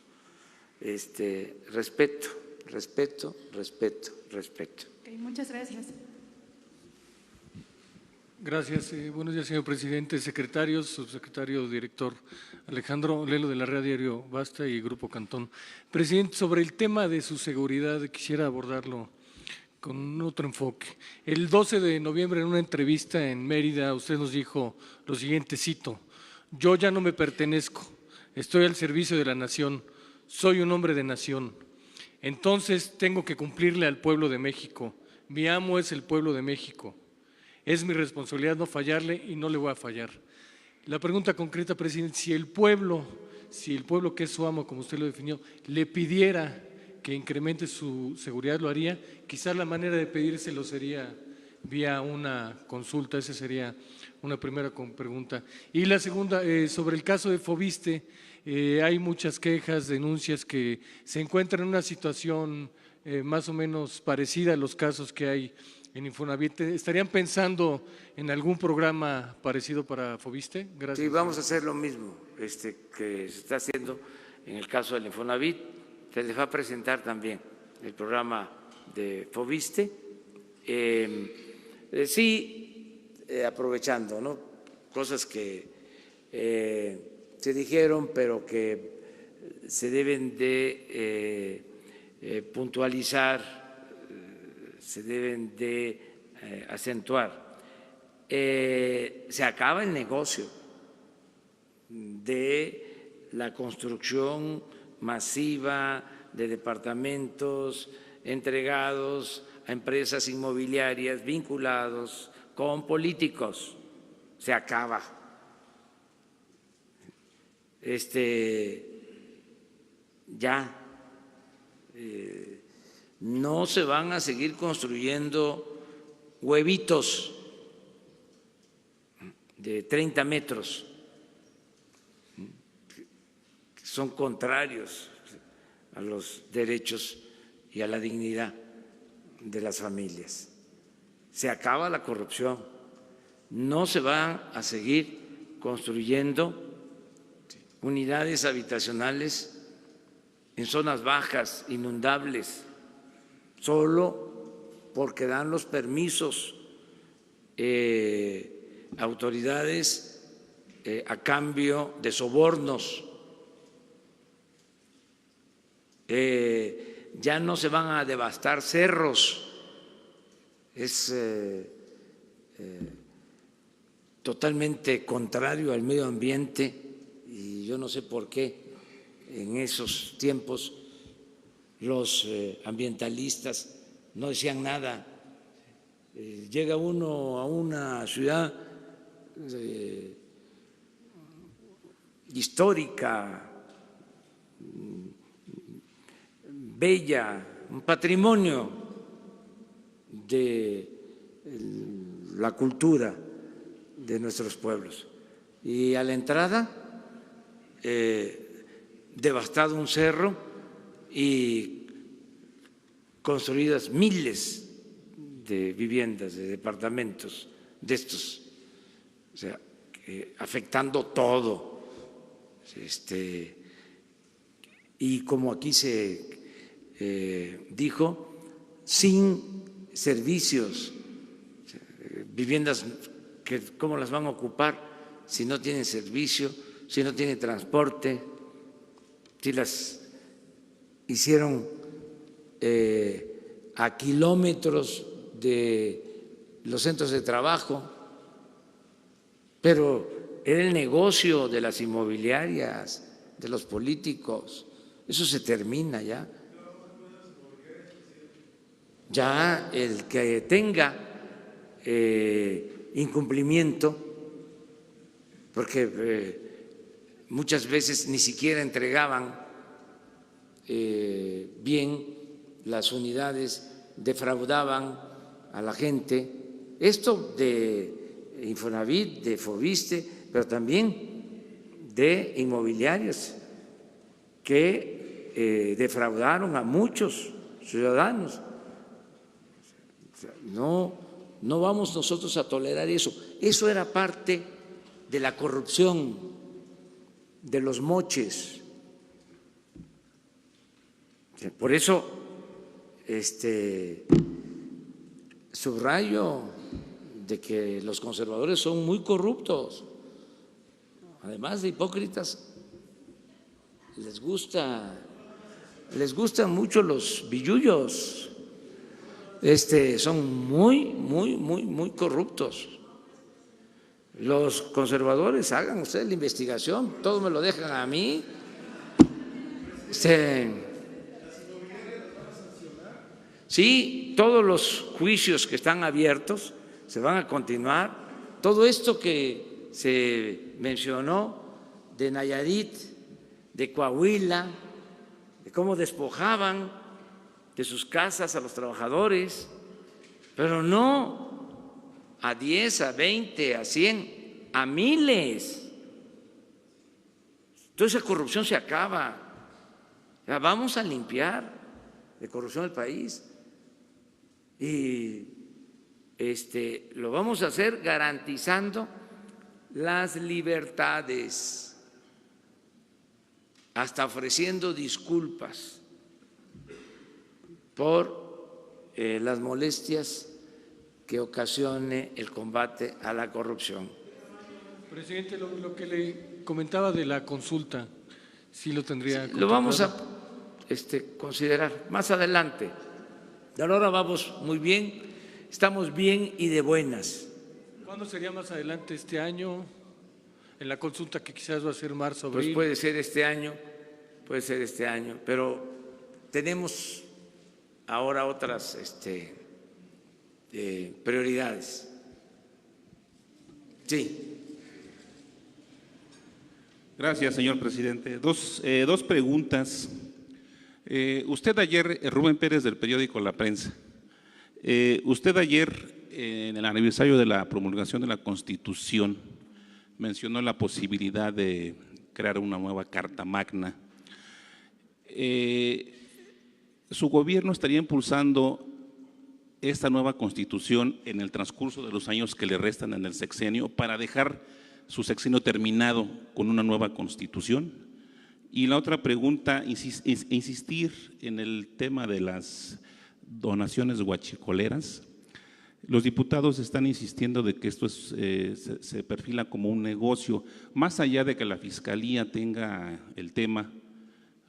Respeto, respeto, respeto, respeto. Okay, muchas gracias. Gracias. Buenos días, señor presidente, secretarios, subsecretario, director Alejandro Lelo de la Red Diario Basta y Grupo Cantón. Presidente, sobre el tema de su seguridad, quisiera abordarlo con otro enfoque. El 12 de noviembre, en una entrevista en Mérida, usted nos dijo lo siguiente, cito: yo ya no me pertenezco, estoy al servicio de la nación, soy un hombre de nación. Entonces tengo que cumplirle al pueblo de México. Mi amo es el pueblo de México. Es mi responsabilidad no fallarle y no le voy a fallar. La pregunta concreta, presidente, si el pueblo que es su amo, como usted lo definió, le pidiera que incremente su seguridad, ¿lo haría? Quizás la manera de pedírselo sería vía una consulta. Esa sería una primera pregunta. Y la segunda, sobre el caso de Foviste, hay muchas quejas, denuncias que se encuentran en una situación más o menos parecida a los casos que hay en Infonavit. ¿Estarían pensando en algún programa parecido para Foviste? Gracias. Sí, vamos a hacer lo mismo que se está haciendo en el caso del Infonavit. Se les va a presentar también el programa de Foviste. Aprovechando, ¿no?, cosas que se dijeron, pero que se deben de puntualizar, se deben de acentuar. Se acaba el negocio de la construcción masiva de departamentos entregados a empresas inmobiliarias vinculados con políticos. Se acaba. Ya No se van a seguir construyendo huevitos de 30 metros, que son contrarios a los derechos y a la dignidad de las familias. Se acaba la corrupción. No se van a seguir construyendo unidades habitacionales en zonas bajas, inundables, solo porque dan los permisos autoridades a cambio de sobornos. Ya no se van a devastar cerros. Es totalmente contrario al medio ambiente y yo no sé por qué en esos tiempos los ambientalistas no decían nada. Llega uno a una ciudad histórica, bella, un patrimonio de la cultura de nuestros pueblos. Y a la entrada, devastado un cerro y construidas miles de viviendas, de departamentos de estos, o sea, afectando todo. Y como aquí se dijo, sin servicios, viviendas que cómo las van a ocupar si no tienen servicio, si no tienen transporte, si las hicieron a kilómetros de los centros de trabajo, pero era el negocio de las inmobiliarias, de los políticos. Eso se termina ya. Ya el que tenga incumplimiento, porque muchas veces ni siquiera entregaban bien las unidades, defraudaban a la gente. Esto de Infonavit, de Foviste, pero también de inmobiliarias que defraudaron a muchos ciudadanos. No vamos nosotros a tolerar eso. Eso era parte de la corrupción, de los moches. Por eso subrayo de que los conservadores son muy corruptos, además de hipócritas. Les gustan mucho los billullos. Son muy corruptos. Los conservadores, hagan ustedes la investigación, todo me lo dejan a mí. Sí, todos los juicios que están abiertos se van a continuar. Todo esto que se mencionó de Nayarit, de Coahuila, de cómo despojaban de sus casas a los trabajadores, pero no a 10, a 20, a 100, a miles. Toda esa corrupción se acaba. Ya vamos a limpiar de corrupción el país y lo vamos a hacer garantizando las libertades, hasta ofreciendo disculpas por las molestias que ocasione el combate a la corrupción. Presidente, lo que le comentaba de la consulta, ¿sí lo tendría? Sí, lo vamos a considerar más adelante. De ahora vamos muy bien, estamos bien y de buenas. ¿Cuándo sería más adelante este año? En la consulta que quizás va a ser marzo, abril. Pues puede ser este año, pero tenemos ahora otras prioridades. Sí. Gracias, señor presidente. Dos preguntas. Usted ayer, Rubén Pérez del periódico La Prensa, usted ayer en el aniversario de la promulgación de la Constitución mencionó la posibilidad de crear una nueva Carta Magna. ¿Su gobierno estaría impulsando esta nueva Constitución en el transcurso de los años que le restan en el sexenio para dejar su sexenio terminado con una nueva Constitución? Y la otra pregunta, insistir en el tema de las donaciones huachicoleras. Los diputados están insistiendo de que esto se perfila como un negocio. Más allá de que la Fiscalía tenga el tema,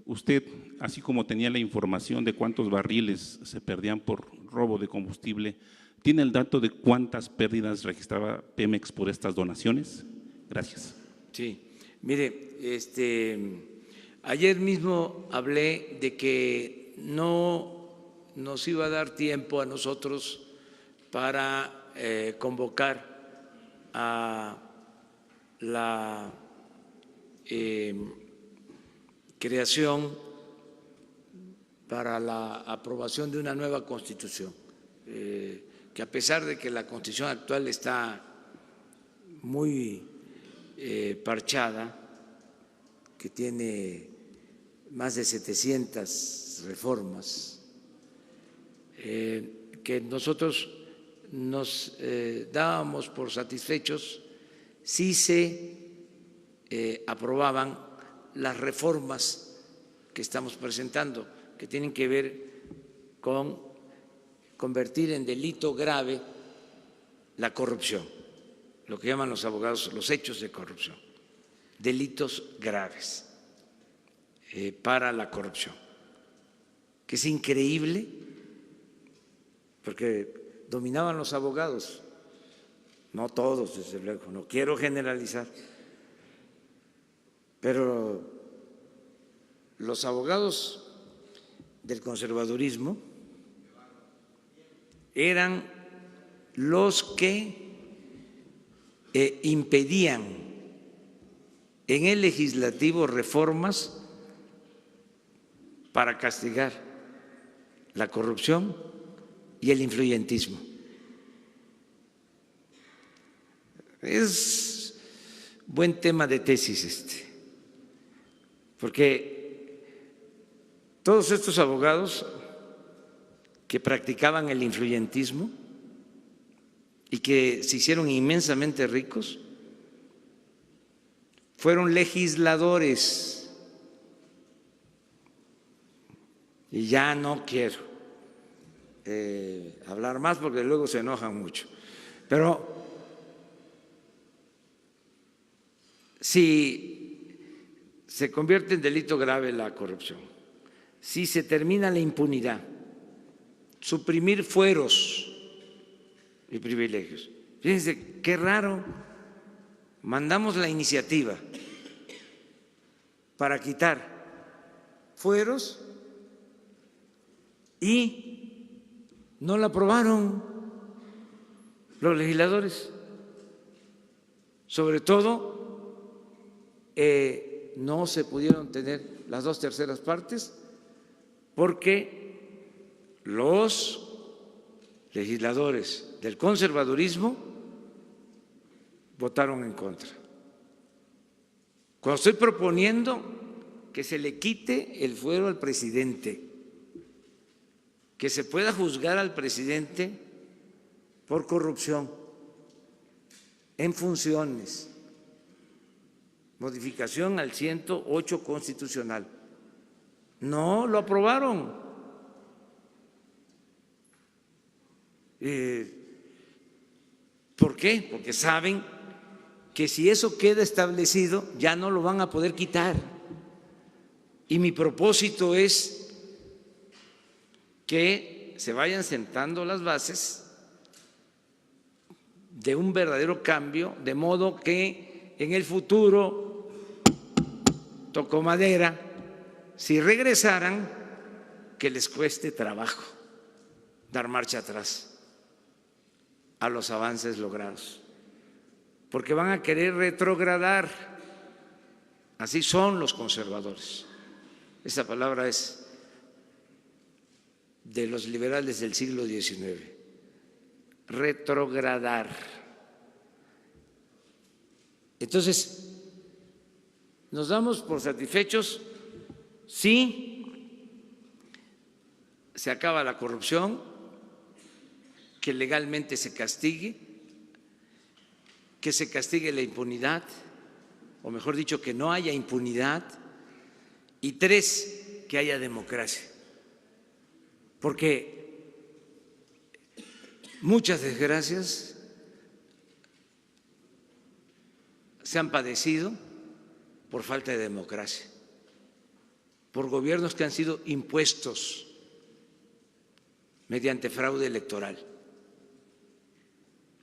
usted, así como tenía la información de cuántos barriles se perdían por robo de combustible, ¿tiene el dato de cuántas pérdidas registraba Pemex por estas donaciones? Gracias. Sí, mire, ayer mismo hablé de que no nos iba a dar tiempo a nosotros para convocar a la creación para la aprobación de una nueva Constitución, que a pesar de que la Constitución actual está muy parchada, que tiene más de 700 reformas, que nosotros nos dábamos por satisfechos si se aprobaban las reformas que estamos presentando, que tienen que ver con convertir en delito grave la corrupción, lo que llaman los abogados los hechos de corrupción, delitos graves para la corrupción, que es increíble porque dominaban los abogados, no todos desde luego, no quiero generalizar, pero los abogados del conservadurismo eran los que impedían en el legislativo reformas para castigar la corrupción y el influyentismo. Es buen tema de tesis porque todos estos abogados que practicaban el influyentismo y que se hicieron inmensamente ricos fueron legisladores. Y ya no quiero hablar más porque luego se enojan mucho. Pero si se convierte en delito grave la corrupción, si se termina la impunidad, suprimir fueros y privilegios. Fíjense qué raro, mandamos la iniciativa para quitar fueros y no la aprobaron los legisladores. Sobre todo, no se pudieron tener las 2/3 partes porque los legisladores del conservadurismo votaron en contra. Cuando estoy proponiendo que se le quite el fuero al presidente, que se pueda juzgar al presidente por corrupción en funciones, modificación al 108 constitucional, no lo aprobaron. ¿Por qué? Porque saben que si eso queda establecido ya no lo van a poder quitar. Y mi propósito es que se vayan sentando las bases de un verdadero cambio, de modo que en el futuro, toco madera, si regresaran, que les cueste trabajo dar marcha atrás a los avances logrados, porque van a querer retrogradar. Así son los conservadores. Esa palabra es de los liberales del siglo XIX, retrogradar. Entonces, nos damos por satisfechos si se acaba la corrupción, que legalmente se castigue, que se castigue la impunidad, o mejor dicho, que no haya impunidad, y 3, que haya democracia. Porque muchas desgracias se han padecido por falta de democracia, por gobiernos que han sido impuestos mediante fraude electoral.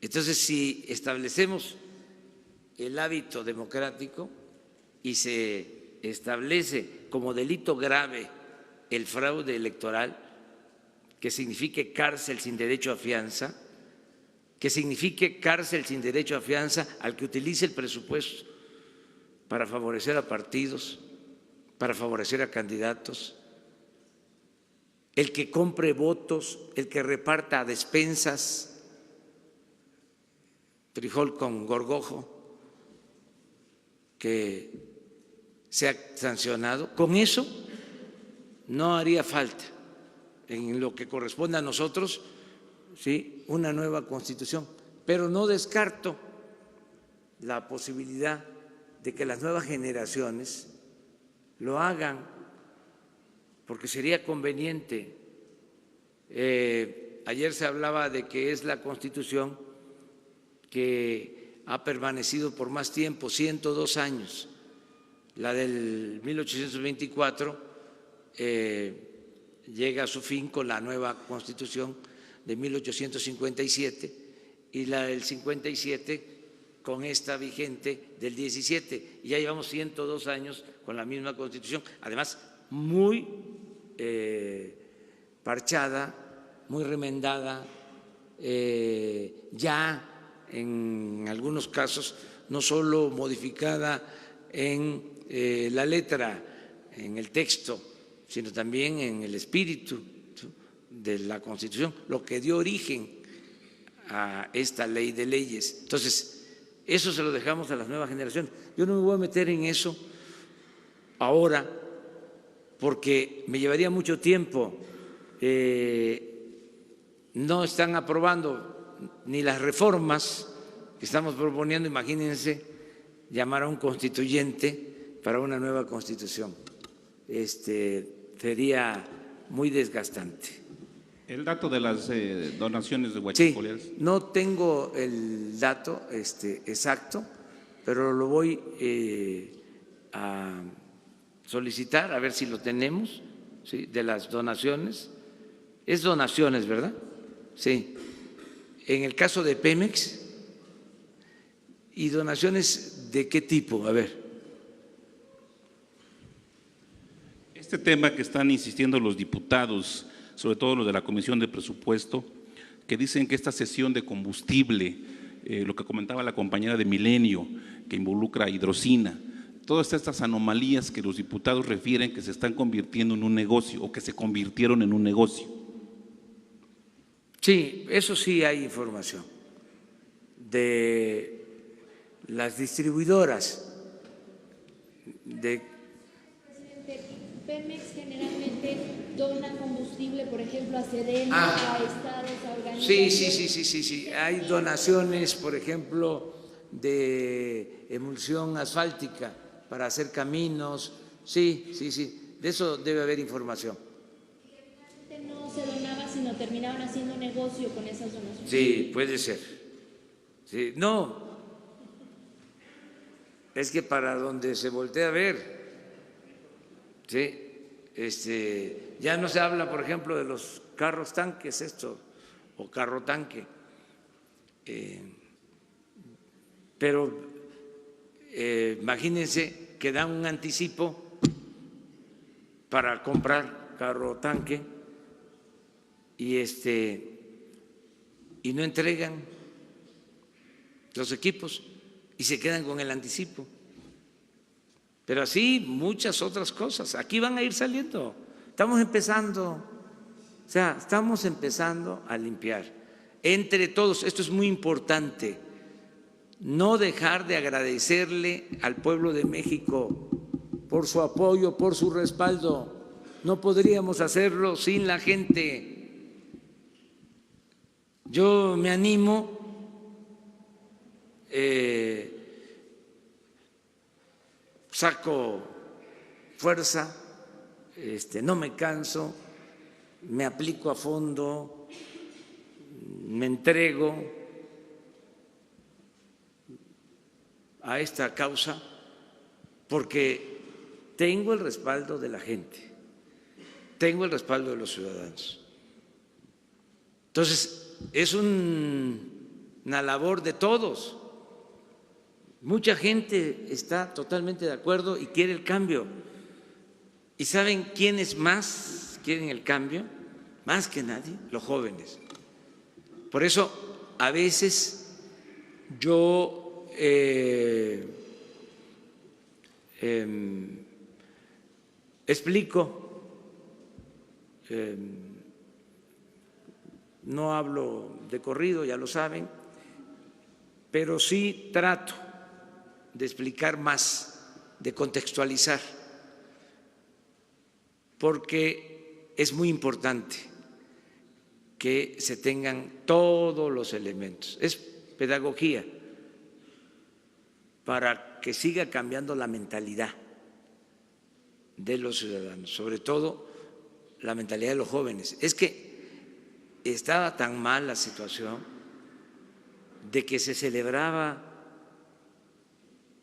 Entonces, si establecemos el hábito democrático y se establece como delito grave el fraude electoral, que signifique cárcel sin derecho a fianza, que signifique cárcel sin derecho a fianza al que utilice el presupuesto para favorecer a partidos, para favorecer a candidatos, el que compre votos, el que reparta a despensas, frijol con gorgojo, que sea sancionado. Con eso no haría falta, en lo que corresponde a nosotros, ¿sí?, una nueva Constitución. Pero no descarto la posibilidad de que las nuevas generaciones lo hagan, porque sería conveniente. Ayer se hablaba de que es la Constitución que ha permanecido por más tiempo, 102 años. La del 1824 llega a su fin con la nueva Constitución de 1857 y la del 57 con esta vigente del 17. Y ya llevamos 102 años con la misma Constitución, además muy parchada, muy remendada, ya en algunos casos no solo modificada en la letra, en el texto, sino también en el espíritu de la Constitución, lo que dio origen a esta ley de leyes. Entonces, eso se lo dejamos a las nuevas generaciones. Yo no me voy a meter en eso ahora porque me llevaría mucho tiempo. No están aprobando ni las reformas que estamos proponiendo. Imagínense llamar a un constituyente para una nueva Constitución. Sería muy desgastante. El dato de las donaciones de huachicoleros. Sí, no tengo el dato exacto, pero lo voy a solicitar, a ver si lo tenemos, ¿sí?, de las donaciones. Es donaciones, ¿verdad? Sí. En el caso de Pemex, ¿y donaciones de qué tipo? A ver. Este tema que están insistiendo los diputados, sobre todo los de la Comisión de Presupuesto, que dicen que esta cesión de combustible, lo que comentaba la compañera de Milenio, que involucra hidrocina, todas estas anomalías que los diputados refieren que se están convirtiendo en un negocio o que se convirtieron en un negocio. Sí, eso sí hay información de las distribuidoras de Pemex generalmente dona combustible, por ejemplo, a Sedena, a estados, a organizaciones. Sí. Hay donaciones, por ejemplo, de emulsión asfáltica para hacer caminos. Sí. De eso debe haber información. No se donaba, sino terminaban haciendo negocio con esas donaciones. Sí, puede ser. Sí, no. Es que para donde se voltea a ver, ¿sí?, ya no se habla, por ejemplo, de los carros tanques, o carro tanque, pero imagínense que dan un anticipo para comprar carro tanque y no entregan los equipos y se quedan con el anticipo. Pero así muchas otras cosas. Aquí van a ir saliendo. Estamos empezando. O sea, estamos empezando a limpiar entre todos. Esto es muy importante, no dejar de agradecerle al pueblo de México por su apoyo, por su respaldo. No podríamos hacerlo sin la gente. Yo me animo, saco fuerza, no me canso, me aplico a fondo, me entrego a esta causa porque tengo el respaldo de la gente, tengo el respaldo de los ciudadanos. Entonces, es una labor de todos. Mucha gente está totalmente de acuerdo y quiere el cambio. ¿Y saben quiénes más quieren el cambio? Más que nadie, los jóvenes. Por eso, a veces yo explico, no hablo de corrido, ya lo saben, pero sí trato de explicar más, de contextualizar, porque es muy importante que se tengan todos los elementos. Es pedagogía para que siga cambiando la mentalidad de los ciudadanos, sobre todo la mentalidad de los jóvenes. Es que estaba tan mal la situación de que se celebraba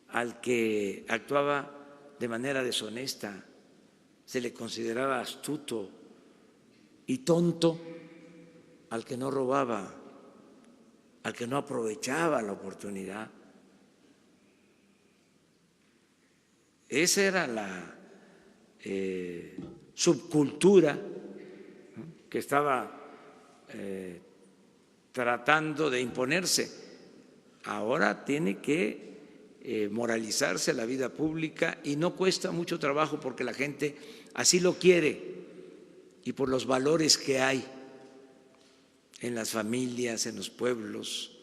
al que actuaba de manera deshonesta, se le consideraba astuto, y tonto al que no robaba, al que no aprovechaba la oportunidad. Esa era la subcultura, ¿no?, que estaba tratando de imponerse. Ahora tiene que moralizarse la vida pública y no cuesta mucho trabajo porque la gente así lo quiere y por los valores que hay en las familias, en los pueblos.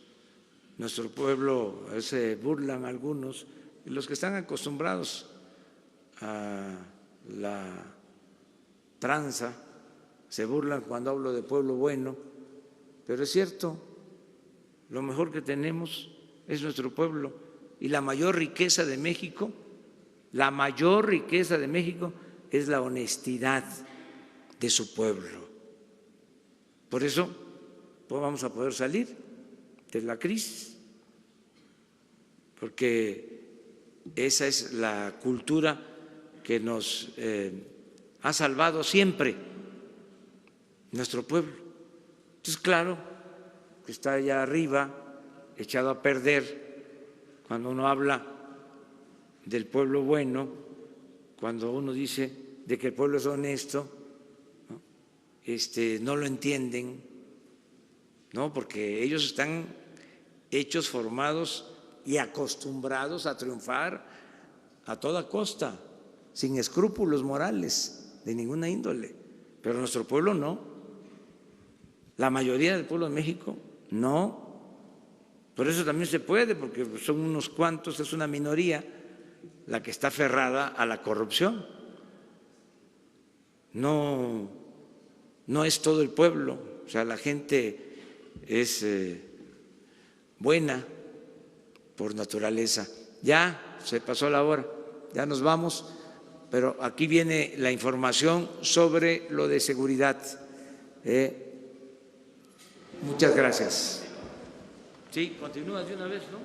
Nuestro pueblo, se burlan algunos, y los que están acostumbrados a la tranza se burlan cuando hablo de pueblo bueno, pero es cierto, lo mejor que tenemos es nuestro pueblo, y la mayor riqueza de México, la mayor riqueza de México es la honestidad de su pueblo. Por eso pues vamos a poder salir de la crisis, porque esa es la cultura que nos ha salvado siempre nuestro pueblo. Entonces, claro que está allá arriba, echado a perder, cuando uno habla del pueblo bueno, cuando uno dice de que el pueblo es honesto, ¿no? No lo entienden, ¿no? Porque ellos están hechos, formados y acostumbrados a triunfar a toda costa, sin escrúpulos morales de ninguna índole. Pero nuestro pueblo no. La mayoría del pueblo de México no. Por eso también se puede, porque son unos cuantos, es una minoría la que está aferrada a la corrupción. No es todo el pueblo, o sea, la gente es buena por naturaleza. Ya se pasó la hora, ya nos vamos, pero aquí viene la información sobre lo de seguridad. Muchas gracias. Sí, continúa de una vez, ¿no?